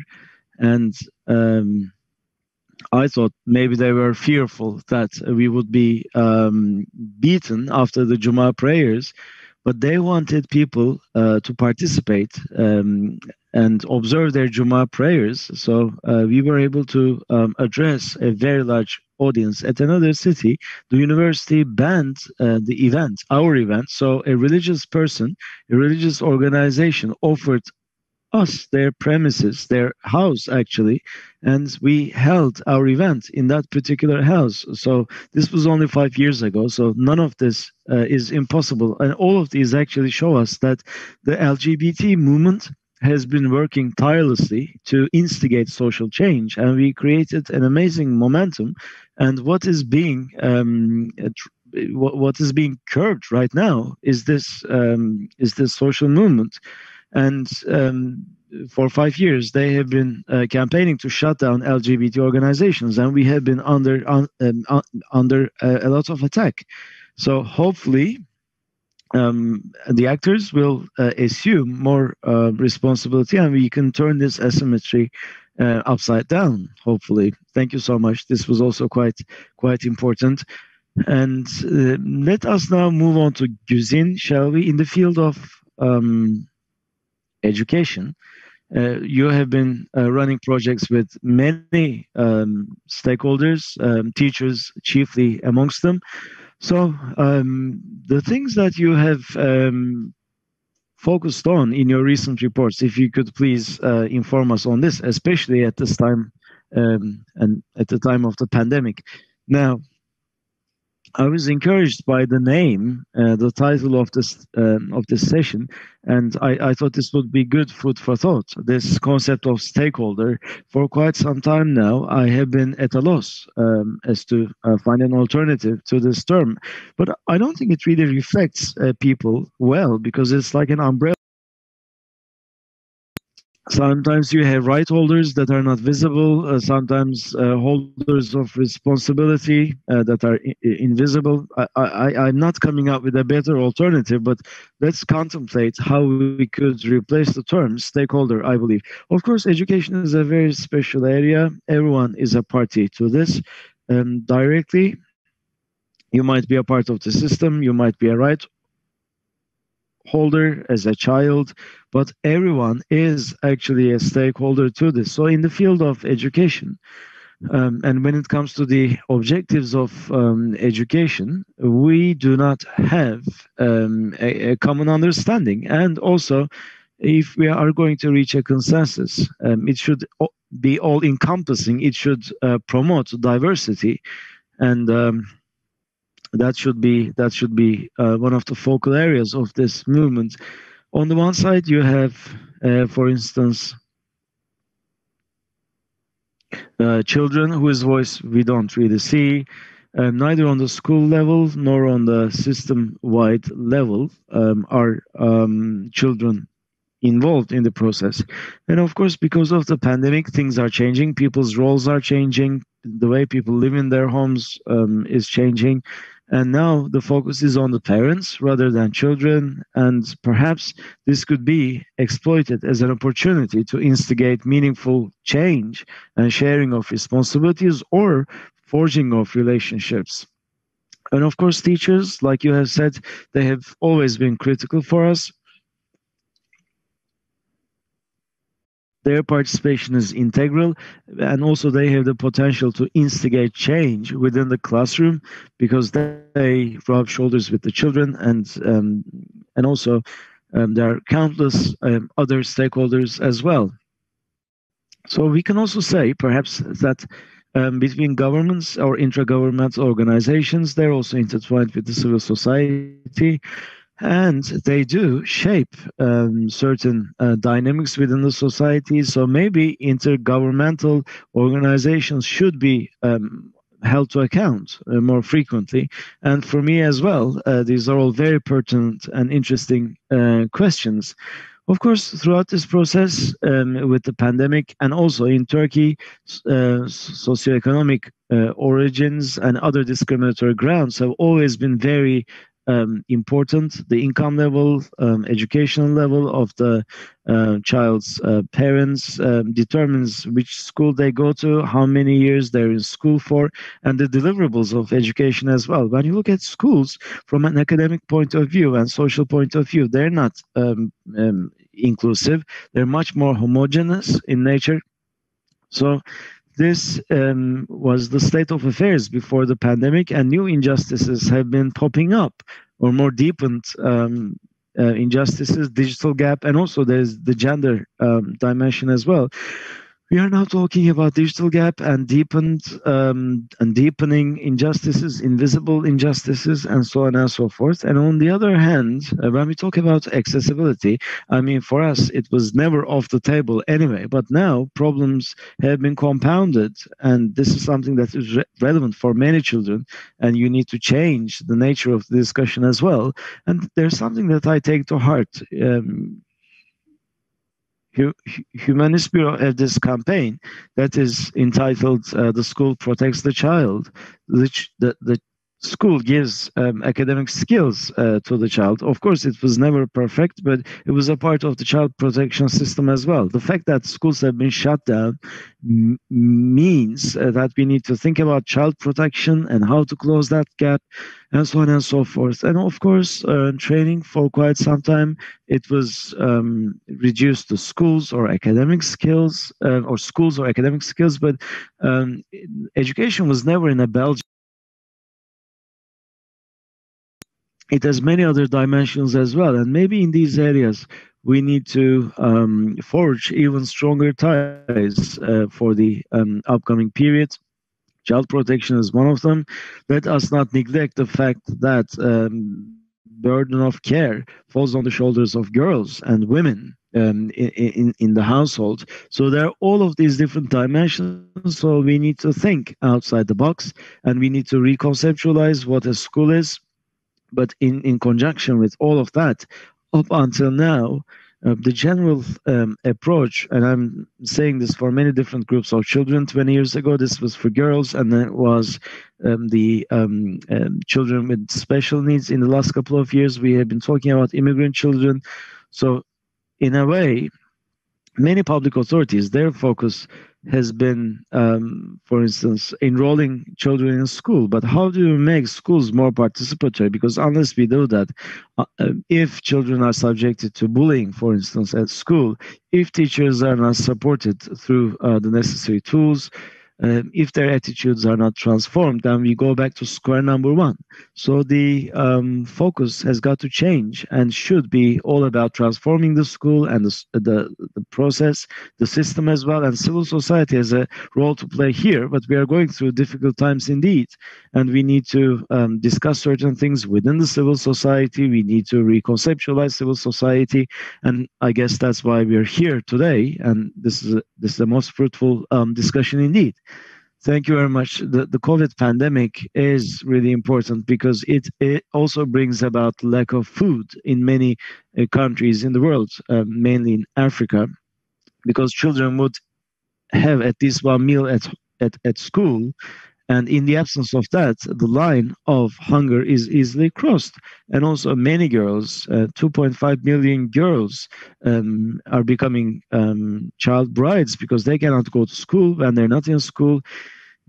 [SPEAKER 2] And I thought maybe they were fearful that we would be beaten after the Juma prayers, but they wanted people to participate and observe their Juma prayers. So we were able to address a very large audience. At another city, the university banned the event, our event. So a religious person, a religious organization offered us their premises, their house actually, and we held our event in that particular house. So this was only 5 years ago. So none of this is impossible, and all of these actually show us that the LGBT movement has been working tirelessly to instigate social change, and we created an amazing momentum. And what is being curbed right now is this social movement. And for 5 years, they have been campaigning to shut down LGBT organizations, and we have been under a lot of attack. So hopefully, the actors will assume more responsibility, and we can turn this asymmetry upside down. Hopefully, thank you so much. This was also quite important. And let us now move on to Güzin, shall we? In the field of education, you have been running projects with many stakeholders, teachers chiefly amongst them. So the things that you have focused on in your recent reports, if you could please inform us on this, especially at this time and at the time of the pandemic. Now, I was encouraged by the name, the title of this session, and I thought this would be good food for thought. This concept of stakeholder. For quite some time now, I have been at a loss as to find an alternative to this term, but I don't think it really reflects people well, because it's like an umbrella. Sometimes you have right holders that are not visible, sometimes holders of responsibility that are invisible. I'm not coming up with a better alternative, but let's contemplate how we could replace the term stakeholder, I believe. Of course, education is a very special area. Everyone is a party to this directly. You might be a part of the system, you might be a right holder as a child, but everyone is actually a stakeholder to this. So in the field of education, and when it comes to the objectives of education, we do not have a common understanding. And also, if we are going to reach a consensus, it should be all encompassing. It should promote diversity, and that should be one of the focal areas of this movement. On the one side, you have, for instance, children whose voice we don't really see, neither on the school level nor on the system-wide level are children involved in the process. And of course, because of the pandemic, things are changing. People's roles are changing. The way people live in their homes is changing. And now the focus is on the parents rather than children. And perhaps this could be exploited as an opportunity to instigate meaningful change and sharing of responsibilities or forging of relationships. And of course, teachers, like you have said, they have always been critical for us. Their participation is integral, and also they have the potential to instigate change within the classroom because they rub shoulders with the children, and also there are countless other stakeholders as well. So we can also say perhaps that between governments or intragovernmental organizations, they're also intertwined with the civil society, and they do shape certain dynamics within the society. So maybe intergovernmental organizations should be held to account more frequently. And for me as well, these are all very pertinent and interesting questions. Of course, throughout this process with the pandemic and also in Turkey, socioeconomic origins and other discriminatory grounds have always been very important. The income level, educational level of the child's parents determines which school they go to, how many years they're in school for, and the deliverables of education as well. When you look at schools from an academic point of view and social point of view, they're not inclusive. They're much more homogeneous in nature. So this was the state of affairs before the pandemic, and new injustices have been popping up, or more deepened injustices, digital gap, and also there's the gender dimension as well. We are now talking about digital gap and deepened and deepening injustices, invisible injustices, and so on and so forth. And on the other hand, when we talk about accessibility, I mean, for us, it was never off the table anyway. But now problems have been compounded, and this is something that is relevant for many children. And you need to change the nature of the discussion as well. And there's something that I take to heart. Humanist Bureau have this campaign that is entitled "The School Protects the Child," which the school gives academic skills to the child. Of course, it was never perfect, but it was a part of the child protection system as well. The fact that schools have been shut down means that we need to think about child protection and how to close that gap, and so on and so forth. And of course, training for quite some time, it was reduced to schools or academic skills, or schools or academic skills, but education was never in a bell. It has many other dimensions as well. And maybe in these areas, we need to forge even stronger ties for the upcoming period. Child protection is one of them. Let us not neglect the fact that burden of care falls on the shoulders of girls and women in the household. So there are all of these different dimensions. So we need to think outside the box, and we need to reconceptualize what a school is, but in conjunction with all of that, up until now, the general approach, and I'm saying this for many different groups of children. 20 years ago, this was for girls, and then it was the children with special needs. In the last couple of years, we have been talking about immigrant children. So, in a way, many public authorities, their focus has been, for instance, enrolling children in school. But how do you make schools more participatory? Because unless we do that, if children are subjected to bullying, for instance, at school, if teachers are not supported through the necessary tools, if their attitudes are not transformed, then we go back to square number one. So the focus has got to change and should be all about transforming the school and the process, the system as well. And civil society has a role to play here, but we are going through difficult times indeed. And we need to discuss certain things within the civil society. We need to reconceptualize civil society. And I guess that's why we're here today. And this is the most fruitful discussion indeed. Thank you very much. The COVID pandemic is really important because it also brings about lack of food in many countries in the world, mainly in Africa, because children would have at least one meal at school. And in the absence of that, the line of hunger is easily crossed. And also, many girls, 2.5 million girls, are becoming child brides because they cannot go to school when they're not in school.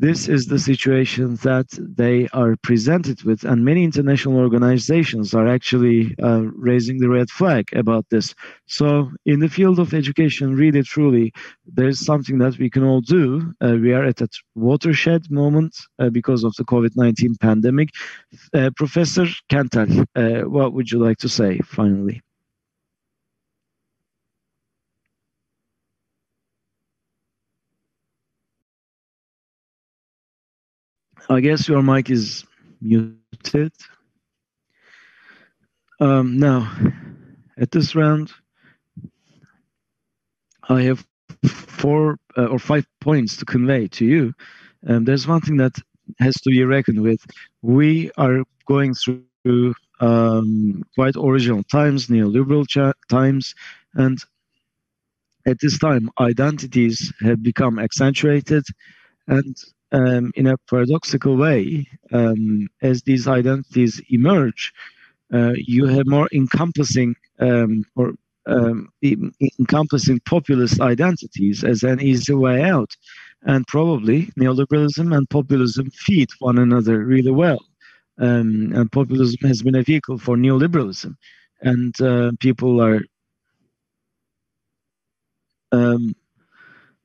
[SPEAKER 2] This is the situation that they are presented with, and many international organizations are actually raising the red flag about this. So, in the field of education, really truly, there's something that we can all do. We are at a watershed moment because of the COVID-19 pandemic. Professor Kentel, what would you like to say finally? I guess your mic is muted. Now, at this round, I have four or 5 points to convey to you. There's one thing that has to be reckoned with. We are going through quite original times, neoliberal times, and at this time, identities have become accentuated, and in a paradoxical way, as these identities emerge, you have more encompassing or encompassing populist identities as an easy way out. And probably neoliberalism and populism feed one another really well. And populism has been a vehicle for neoliberalism. And people are um,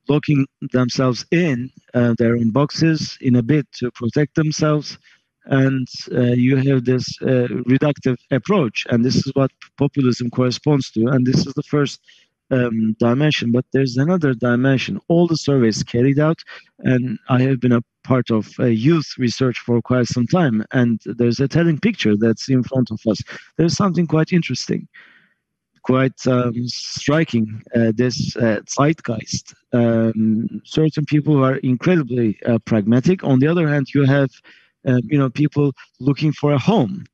[SPEAKER 2] locking themselves in their own boxes in a bid to protect themselves. And you have this reductive approach, and this is what populism corresponds to. And this is the first dimension, but there's another dimension. All the surveys carried out, and I have been a part of youth research for quite some time, and there's a telling picture that's in front of us. There's something quite interesting, quite striking, this zeitgeist. Certain people are incredibly pragmatic. On the other hand, you have people looking for a home,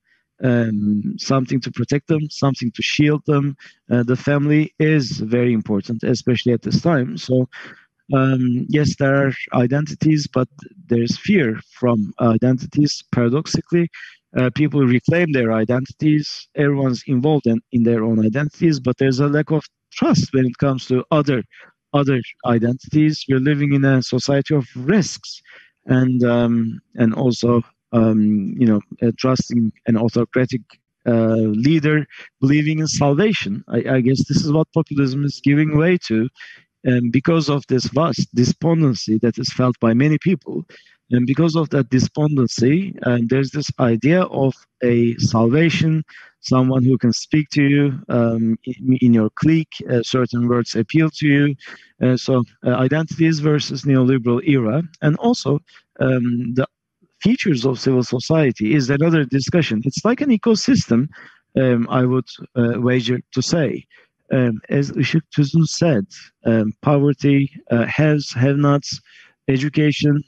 [SPEAKER 2] something to protect them, something to shield them. The family is very important, especially at this time. So yes, there are identities, but there's fear from identities. Paradoxically, people reclaim their identities. Everyone's involved in their own identities, but there's a lack of trust when it comes to other identities. We're living in a society of risks, and also trusting an autocratic leader, believing in salvation. I guess this is what populism is giving way to, and because of this vast despondency that is felt by many people, and because of that despondency, there's this idea of a salvation, someone who can speak to you in your clique, certain words appeal to you. Identities versus neoliberal era, and also the features of civil society is another discussion. It's like an ecosystem, I would wager to say. As Işık Tüzün said, poverty, has, have-nots, education,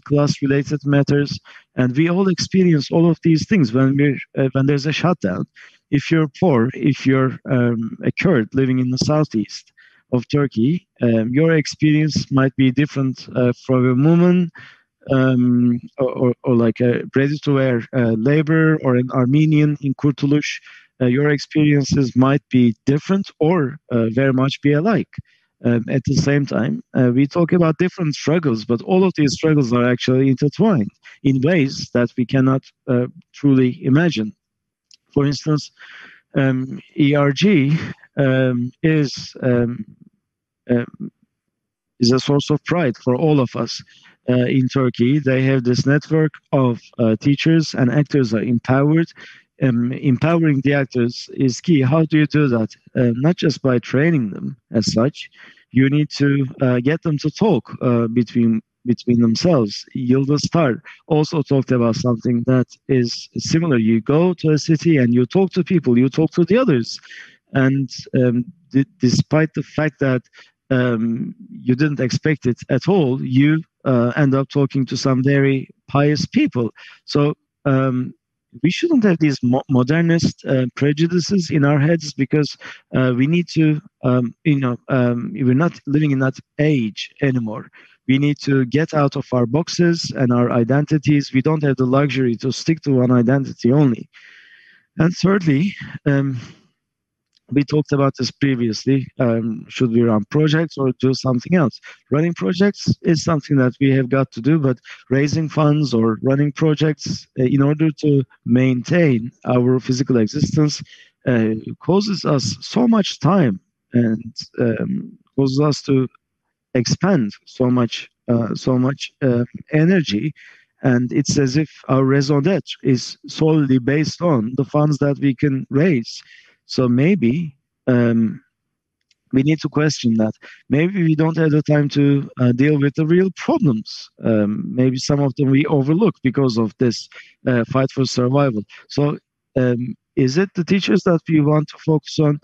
[SPEAKER 2] class-related matters, and we all experience all of these things when there's a shutdown. If you're poor, if you're a Kurd living in the southeast of Turkey, your experience might be different from a woman, or like a ready-to-wear laborer, or an Armenian in Kurtuluş. Your experiences might be different or very much be alike. At the same time, we talk about different struggles, but all of these struggles are actually intertwined in ways that we cannot truly imagine. For instance, ERG uh, is a source of pride for all of us in Turkey. They have this network of teachers, and actors are empowered. Empowering the actors is key. How do you do that? Not just by training them as such. You need to get them to talk between themselves. Yıldız Star also talked about something that is similar. You go to a city and you talk to people, you talk to the others, and despite the fact that you didn't expect it at all, you end up talking to some very pious people. So we shouldn't have these modernist prejudices in our heads, because we need to, we're not living in that age anymore. We need to get out of our boxes and our identities. We don't have the luxury to stick to one identity only. And thirdly, We talked about this previously. Should we run projects or do something else? Running projects is something that we have got to do, but raising funds or running projects in order to maintain our physical existence causes us so much time and causes us to expend so much energy, and it's as if our raison d'être is solely based on the funds that we can raise. So maybe um, we need to question that. Maybe we don't have the time to deal with the real problems. Maybe some of them we overlook because of this fight for survival. So, is it the teachers that we want to focus on?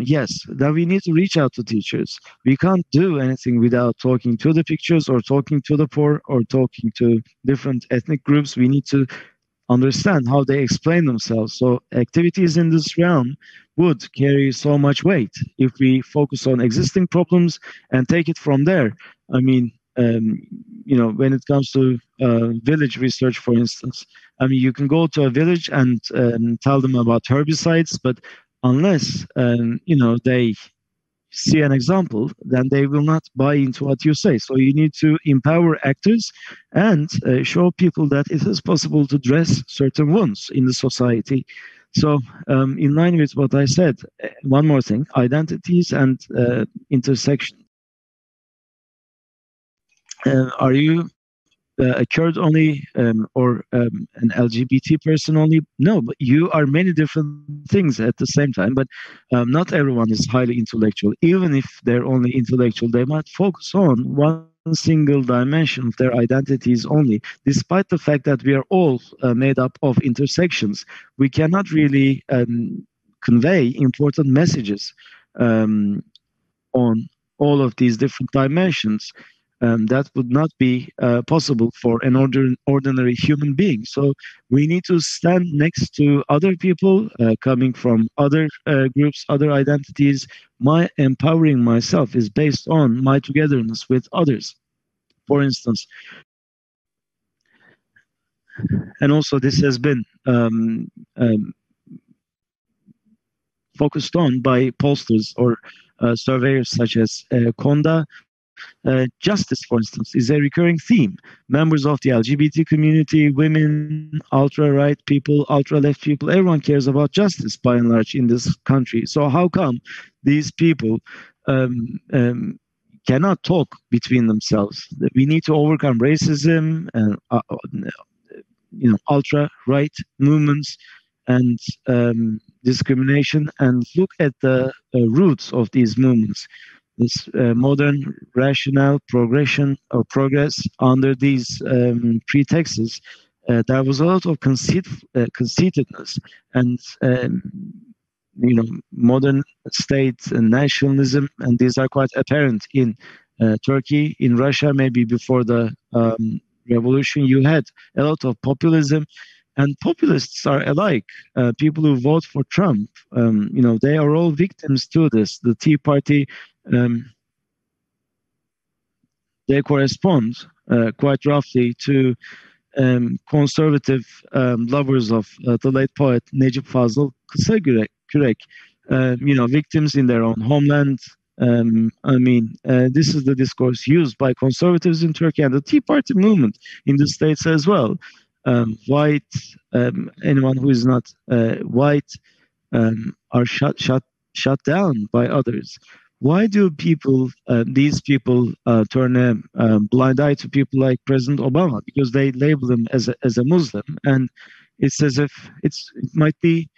[SPEAKER 2] Yes, then we need to reach out to teachers. We can't do anything without talking to the pictures or talking to the poor or talking to different ethnic groups. We need to understand how they explain themselves. So activities in this realm would carry so much weight if we focus on existing problems and take it from there. I mean, when it comes to village research, for instance, I mean, you can go to a village and tell them about herbicides, but unless they see an example, then they will not buy into what you say. So you need to empower actors and show people that it is possible to dress certain wounds in the society. So, in line with what I said, one more thing: identities and intersection. Are you a Kurd only or an LGBT person only? No, but you are many different things at the same time. But not everyone is highly intellectual. Even if they're only intellectual, they might focus on one single dimension of their identities only, despite the fact that we are all made up of intersections. We cannot really convey important messages um, on all of these different dimensions. That would not be possible for an ordinary human being. So we need to stand next to other people coming from other groups, other identities. My empowering myself is based on my togetherness with others, for instance. And also, this has been focused on by pollsters or surveyors such as Konda. Justice, for instance, is a recurring theme. Members of the LGBT community, women, ultra right people, ultra left people, everyone cares about justice by and large in this country. So, how come these people cannot talk between themselves? We need to overcome racism and ultra right movements and discrimination and look at the roots of these movements. This modern rational progression or progress under these pretexts, there was a lot of conceitedness and modern state and nationalism, and these are quite apparent in Turkey, in Russia. Maybe before the revolution, you had a lot of populism, and populists are alike. People who vote for Trump, they are all victims to this. The Tea Party, um, they correspond quite roughly to conservative lovers of the late poet Necip Fazıl Kısakürek, victims in their own homeland. This is the discourse used by conservatives in Turkey and the Tea Party movement in the States as well. White, anyone who is not white, are shut down by others. Why do these people, turn a blind eye to people like President Obama? Because they label him as a Muslim, and it's as if it might be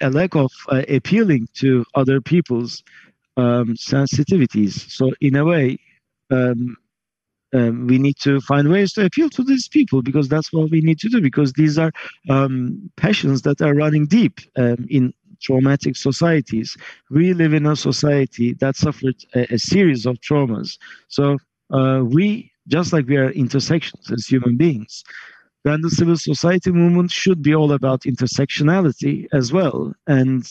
[SPEAKER 2] a lack of appealing to other people's sensitivities. So in a way, um, we need to find ways to appeal to these people, because that's what we need to do, because these are passions that are running deep in traumatic societies. We live in a society that suffered a series of traumas. So we, just like we are intersections as human beings, then the civil society movement should be all about intersectionality as well. And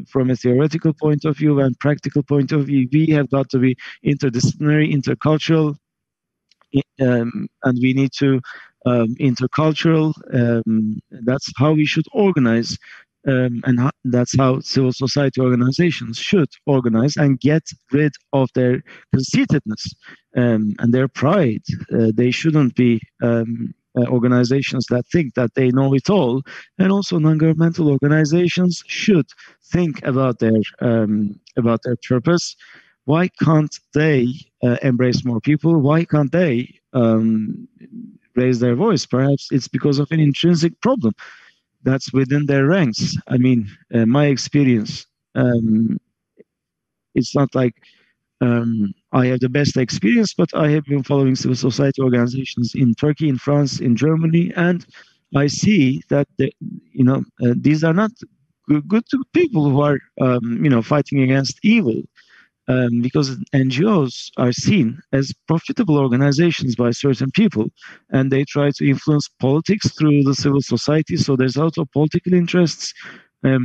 [SPEAKER 2] from a theoretical point of view and practical point of view, we have got to be interdisciplinary, intercultural, and we need to intercultural. That's how we should organize, that's how civil society organizations should organize and get rid of their conceitedness and their pride. They shouldn't be organizations that think that they know it all, and also non-governmental organizations should think about their purpose. Why can't they embrace more people? Why can't they raise their voice? Perhaps it's because of an intrinsic problem that's within their ranks. I mean, my experience, it's not like I have the best experience, but I have been following civil society organizations in Turkey, in France, in Germany, and I see that these are not good people who are fighting against evil. Because NGOs are seen as profitable organizations by certain people, and they try to influence politics through the civil society. So there's a lot of political interests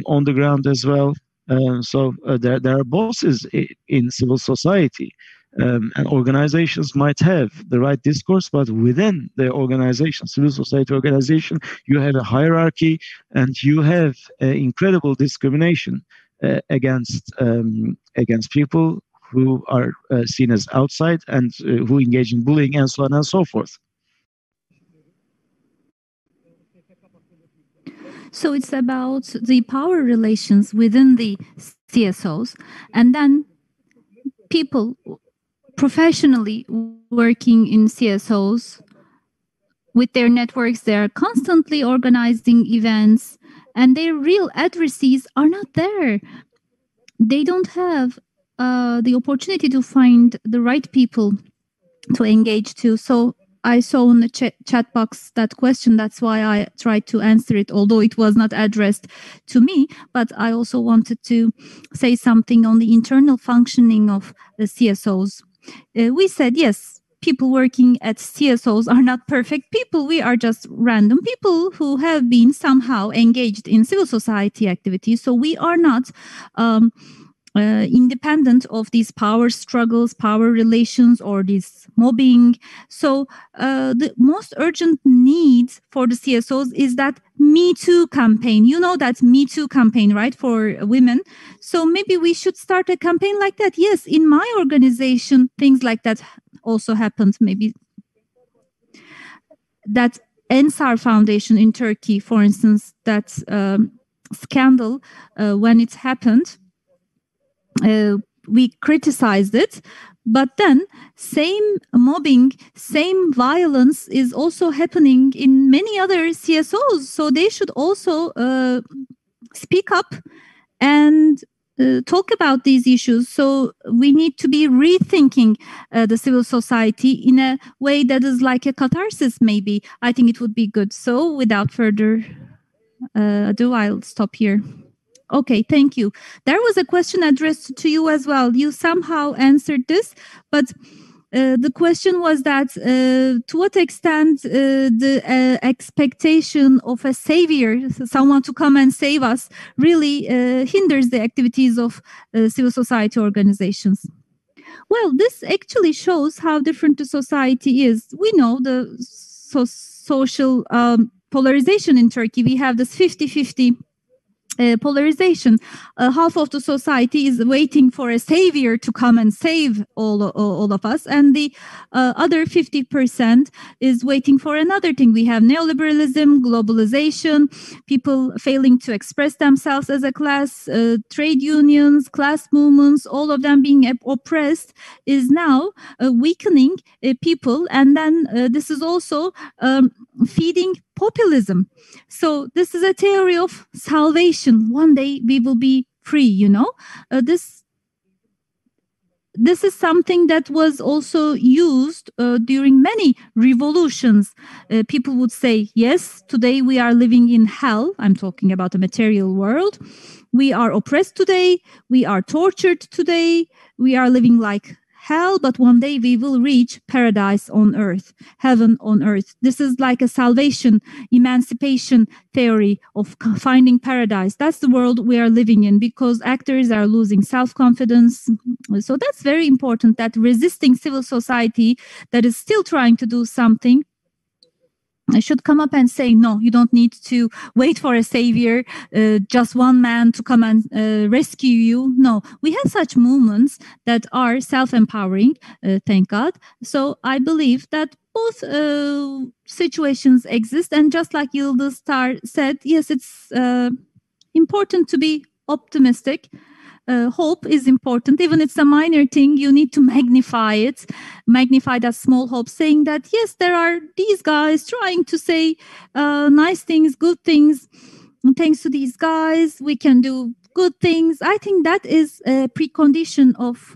[SPEAKER 2] on the ground as well. There are bosses in civil society, and organizations might have the right discourse, but within the organization, civil society organization, you have a hierarchy and you have incredible discrimination against people who are seen as outside and who engage in bullying and so on and so forth.
[SPEAKER 1] So it's about the power relations within the CSOs, and then people professionally working in CSOs with their networks, they're constantly organizing events, and their real addressees are not there. They don't have the opportunity to find the right people to engage to. So I saw in the chat box that question. That's why I tried to answer it, although it was not addressed to me. But I also wanted to say something on the internal functioning of the CSOs. We said, yes, people working at CSOs are not perfect people. We are just random people who have been somehow engaged in civil society activities. So we are not independent of these power struggles, power relations, or this mobbing. So the most urgent need for the CSOs is that Me Too campaign. You know that Me Too campaign, right, for women. So maybe we should start a campaign like that. Yes, in my organization, things like that also happened. Maybe that Ensar Foundation in Turkey, for instance, that scandal, when it happened, we criticized it, but then same mobbing, same violence is also happening in many other CSOs. So they should also speak up and talk about these issues. So we need to be rethinking the civil society in a way that is like a catharsis, maybe. I think it would be good. So without further ado, I'll stop here. Okay, thank you. There was a question addressed to you as well. You somehow answered this, but the question was that to what extent the expectation of a savior, someone to come and save us, really hinders the activities of civil society organizations? Well, this actually shows how different the society is. We know the social polarization in Turkey. We have this 50-50 polarization. Half of the society is waiting for a savior to come and save all of us, and the other 50% is waiting for another thing. We have neoliberalism, globalization, people failing to express themselves as a class, trade unions, class movements, all of them being oppressed is now weakening people, and then this is also feeding populism. So this is a theory of salvation. One day we will be free, this is something that was also used during many revolutions. People would say, yes, today we are living in hell. I'm talking about the material world. We are oppressed today. We are tortured today. We are living like hell, but one day we will reach paradise on earth, heaven on earth. This is like a salvation, emancipation theory of finding paradise. That's the world we are living in, because actors are losing self-confidence. So that's very important, that resisting civil society that is still trying to do something should come up and say, no, you don't need to wait for a savior, just one man to come and rescue you. No, we have such movements that are self-empowering, thank God. So I believe that both situations exist. And just like Yıldız said, yes, it's important to be optimistic. Hope is important. Even it's a minor thing, you need to magnify it, magnify that small hope, saying that, yes, there are these guys trying to say nice things, good things. And thanks to these guys, we can do good things. I think that is a precondition of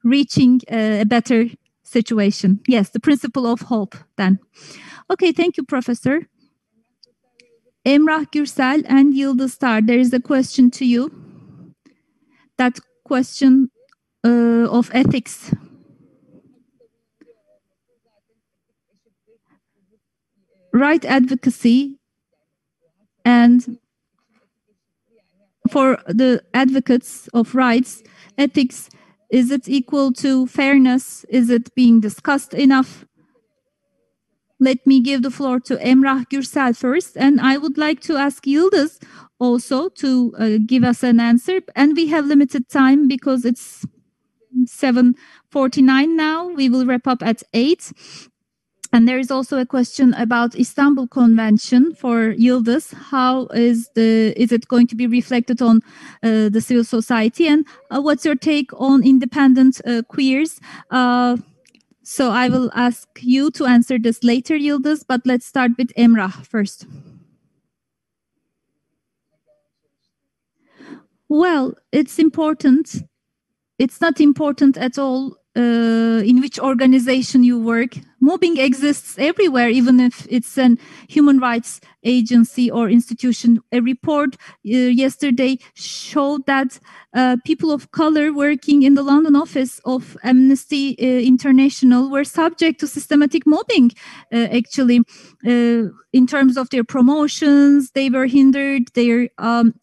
[SPEAKER 1] reaching a better situation. Yes, the principle of hope then. Okay, thank you, Professor. Emrah Gürsel and Yıldız Star, there is a question to you. That question of ethics. Right advocacy, and for the advocates of rights, ethics, is it equal to fairness? Is it being discussed enough? Let me give the floor to Emrah Gürsel first, and I would like to ask Yıldız also to give us an answer. And we have limited time because it's 7:49 now. We will wrap up at 8. And there is also a question about Istanbul Convention for Yıldız. How is it going to be reflected on the civil society? And what's your take on independent queers? So I will ask you to answer this later, Yıldız, but let's start with Emrah first. Well, it's important. It's not important at all in which organization you work. Mobbing exists everywhere, even if it's an human rights agency or institution. A report yesterday showed that people of color working in the London office of Amnesty International were subject to systematic mobbing, actually. In terms of their promotions, they were hindered, their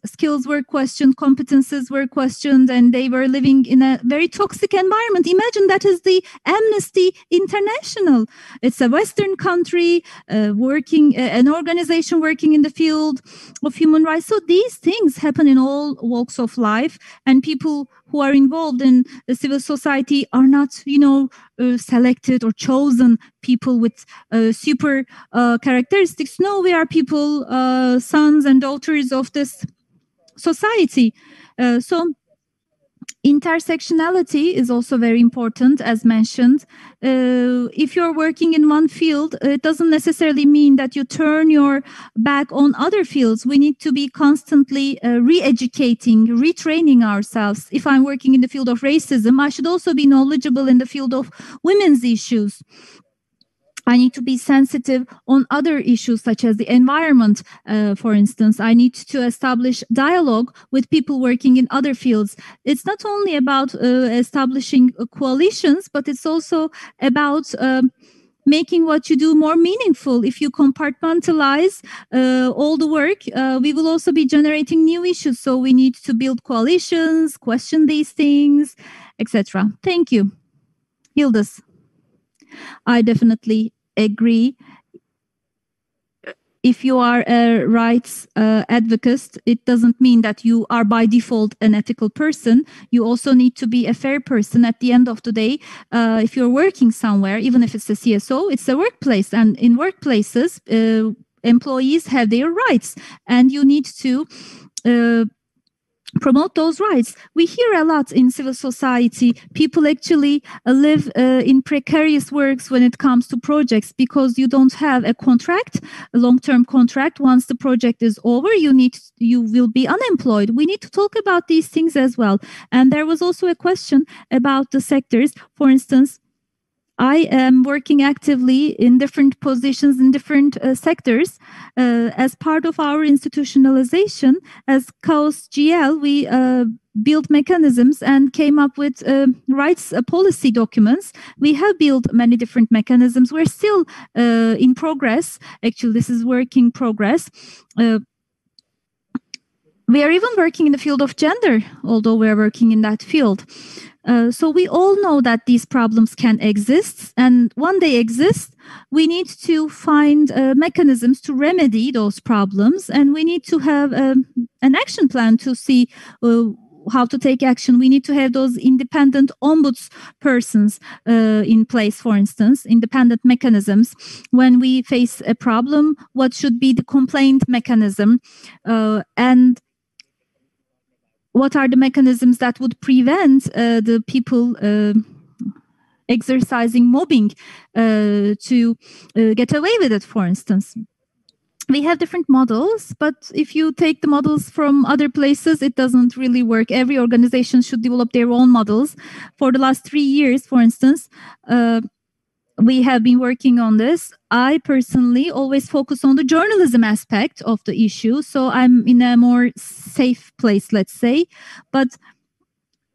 [SPEAKER 1] skills were questioned, competences were questioned, and they were living in a very toxic environment. Imagine that is the Amnesty International. It's a Western country, an organization working in the field of human rights. So these things happen in all walks of life, and people who are involved in the civil society are not, selected or chosen people with super characteristics. No, we are people, sons and daughters of this society. So intersectionality is also very important, as mentioned. If you're working in one field, it doesn't necessarily mean that you turn your back on other fields. We need to be constantly re-educating, retraining ourselves. If I'm working in the field of racism, I should also be knowledgeable in the field of women's issues. I need to be sensitive on other issues such as the environment, for instance. I need to establish dialogue with people working in other fields. It's not only about establishing coalitions, but it's also about making what you do more meaningful. If you compartmentalize all the work, we will also be generating new issues. So we need to build coalitions, question these things, etc. Thank you. Yıldız. I definitely agree. If you are a rights advocate, it doesn't mean that you are by default an ethical person. You also need to be a fair person. At the end of the day, if you're working somewhere, even if it's a CSO, it's a workplace. And in workplaces, employees have their rights. And you need to promote those rights. We hear a lot in civil society. People actually live in precarious works when it comes to projects because you don't have a contract, a long-term contract. Once the project is over, you will be unemployed. We need to talk about these things as well. And there was also a question about the sectors. For instance, I am working actively in different positions in different sectors. As part of our institutionalization, as Chaos GL, we built mechanisms and came up with rights policy documents. We have built many different mechanisms. We're still in progress. Actually, this is work in progress. We are even working in the field of gender, although we're working in that field. So we all know that these problems can exist, and when they exist, we need to find mechanisms to remedy those problems, and we need to have an action plan to see how to take action. We need to have those independent ombuds persons in place, for instance, independent mechanisms. When we face a problem, what should be the complaint mechanism, and what are the mechanisms that would prevent the people exercising mobbing to get away with it, for instance. We have different models, but if you take the models from other places, it doesn't really work. Every organization should develop their own models. For the last 3 years, for instance, we have been working on this. I personally always focus on the journalism aspect of the issue, so I'm in a more safe place, let's say. But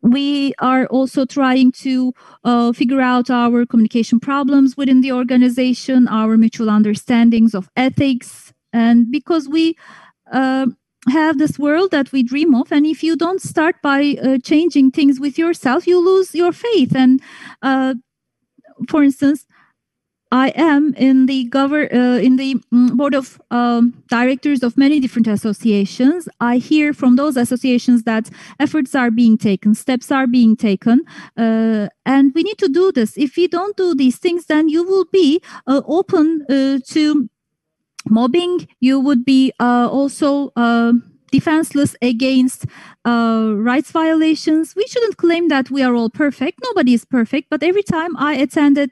[SPEAKER 1] we are also trying to figure out our communication problems within the organization, our mutual understandings of ethics, and because we have this world that we dream of, and if you don't start by changing things with yourself, you lose your faith. And for instance, I am in the board of directors of many different associations. I hear from those associations that efforts are being taken, steps are being taken, and we need to do this. If we don't do these things, then you will be open to mobbing. You would be also defenseless against rights violations. We shouldn't claim that we are all perfect. Nobody is perfect. But every time I attended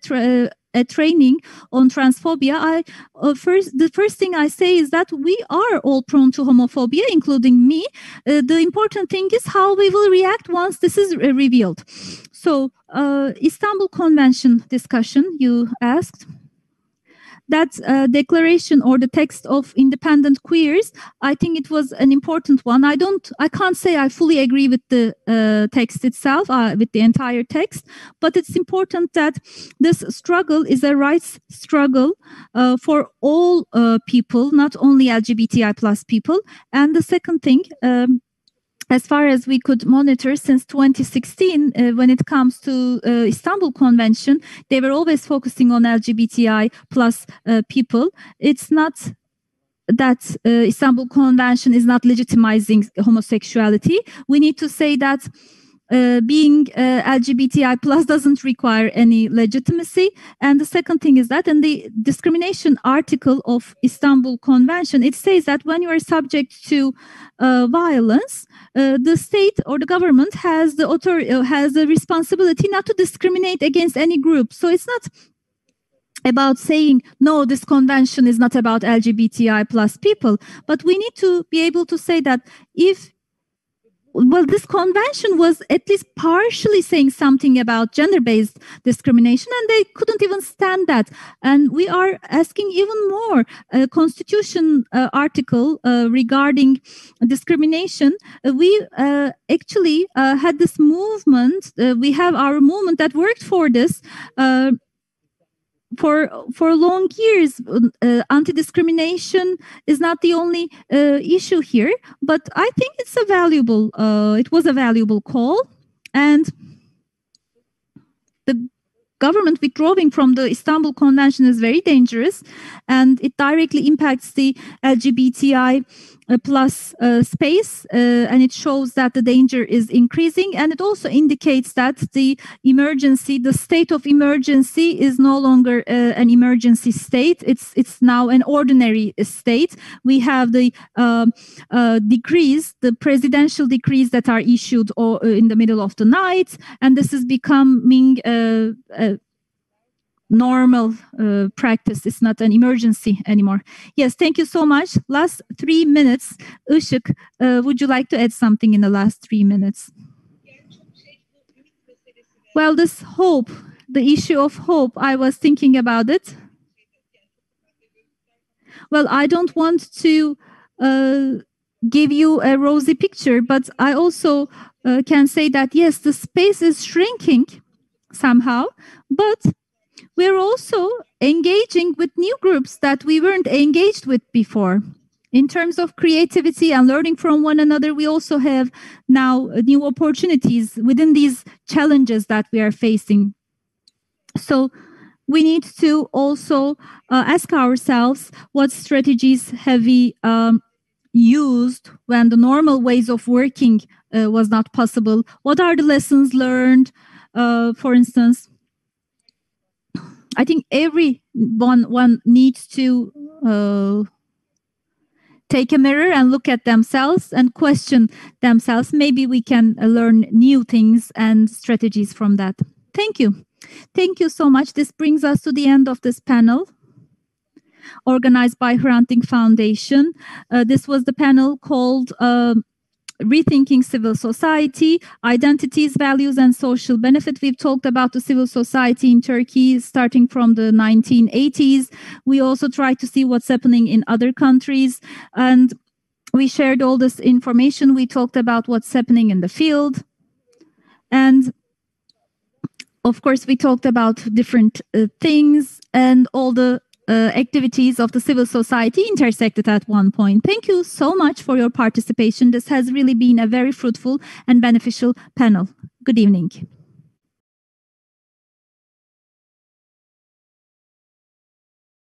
[SPEAKER 1] a training on transphobia, the first thing I say is that we are all prone to homophobia, including me. The important thing is how we will react once this is revealed. So, Istanbul Convention discussion, you asked. That declaration or the text of independent queers, I think it was an important one. I can't say I fully agree with the text itself, with the entire text, but it's important that this struggle is a rights struggle for all people, not only LGBTI plus people. And the second thing, as far as we could monitor since 2016, when it comes to Istanbul Convention, they were always focusing on LGBTI plus people. It's not that Istanbul Convention is not legitimizing homosexuality. We need to say that being LGBTI plus doesn't require any legitimacy. And the second thing is that in the discrimination article of Istanbul Convention, it says that when you are subject to violence, the state or the government has the responsibility not to discriminate against any group. So it's not about saying, no, this convention is not about LGBTI plus people, but we need to be able to say that this convention was at least partially saying something about gender-based discrimination, and they couldn't even stand that. And we are asking even more. A constitution article regarding discrimination. We actually had this movement. We have our movement that worked for this. For long years, anti-discrimination is not the only issue here, but I think it was a valuable call, and the government withdrawing from the Istanbul Convention is very dangerous, and it directly impacts the LGBTI plus space, and it shows that the danger is increasing, and it also indicates that the state of emergency is no longer an emergency state. It's now an ordinary state. We have the decrees, the presidential decrees that are issued in the middle of the night, and this is becoming normal practice. It's not an emergency anymore. Yes, thank you so much. Last 3 minutes. Işık, would you like to add something in the last 3 minutes? Well, this hope, the issue of hope, I was thinking about it. Well, I don't want to give you a rosy picture, but I also can say that, yes, the space is shrinking somehow, but we're also engaging with new groups that we weren't engaged with before. In terms of creativity and learning from one another, we also have now new opportunities within these challenges that we are facing. So we need to also ask ourselves, what strategies have we used when the normal ways of working was not possible? What are the lessons learned? For instance, I think everyone needs to take a mirror and look at themselves and question themselves. Maybe we can learn new things and strategies from that. Thank you. Thank you so much. This brings us to the end of this panel organized by Hrant Dink Foundation. This was the panel called Rethinking Civil Society, Identities, Values, and Social Benefit. We've talked about the civil society in Turkey starting from the 1980s. We also tried to see what's happening in other countries. And we shared all this information. We talked about what's happening in the field. And of course, we talked about different things, and all the activities of the civil society intersected at one point. Thank you so much for your participation. This has really been a very fruitful and beneficial panel. Good evening.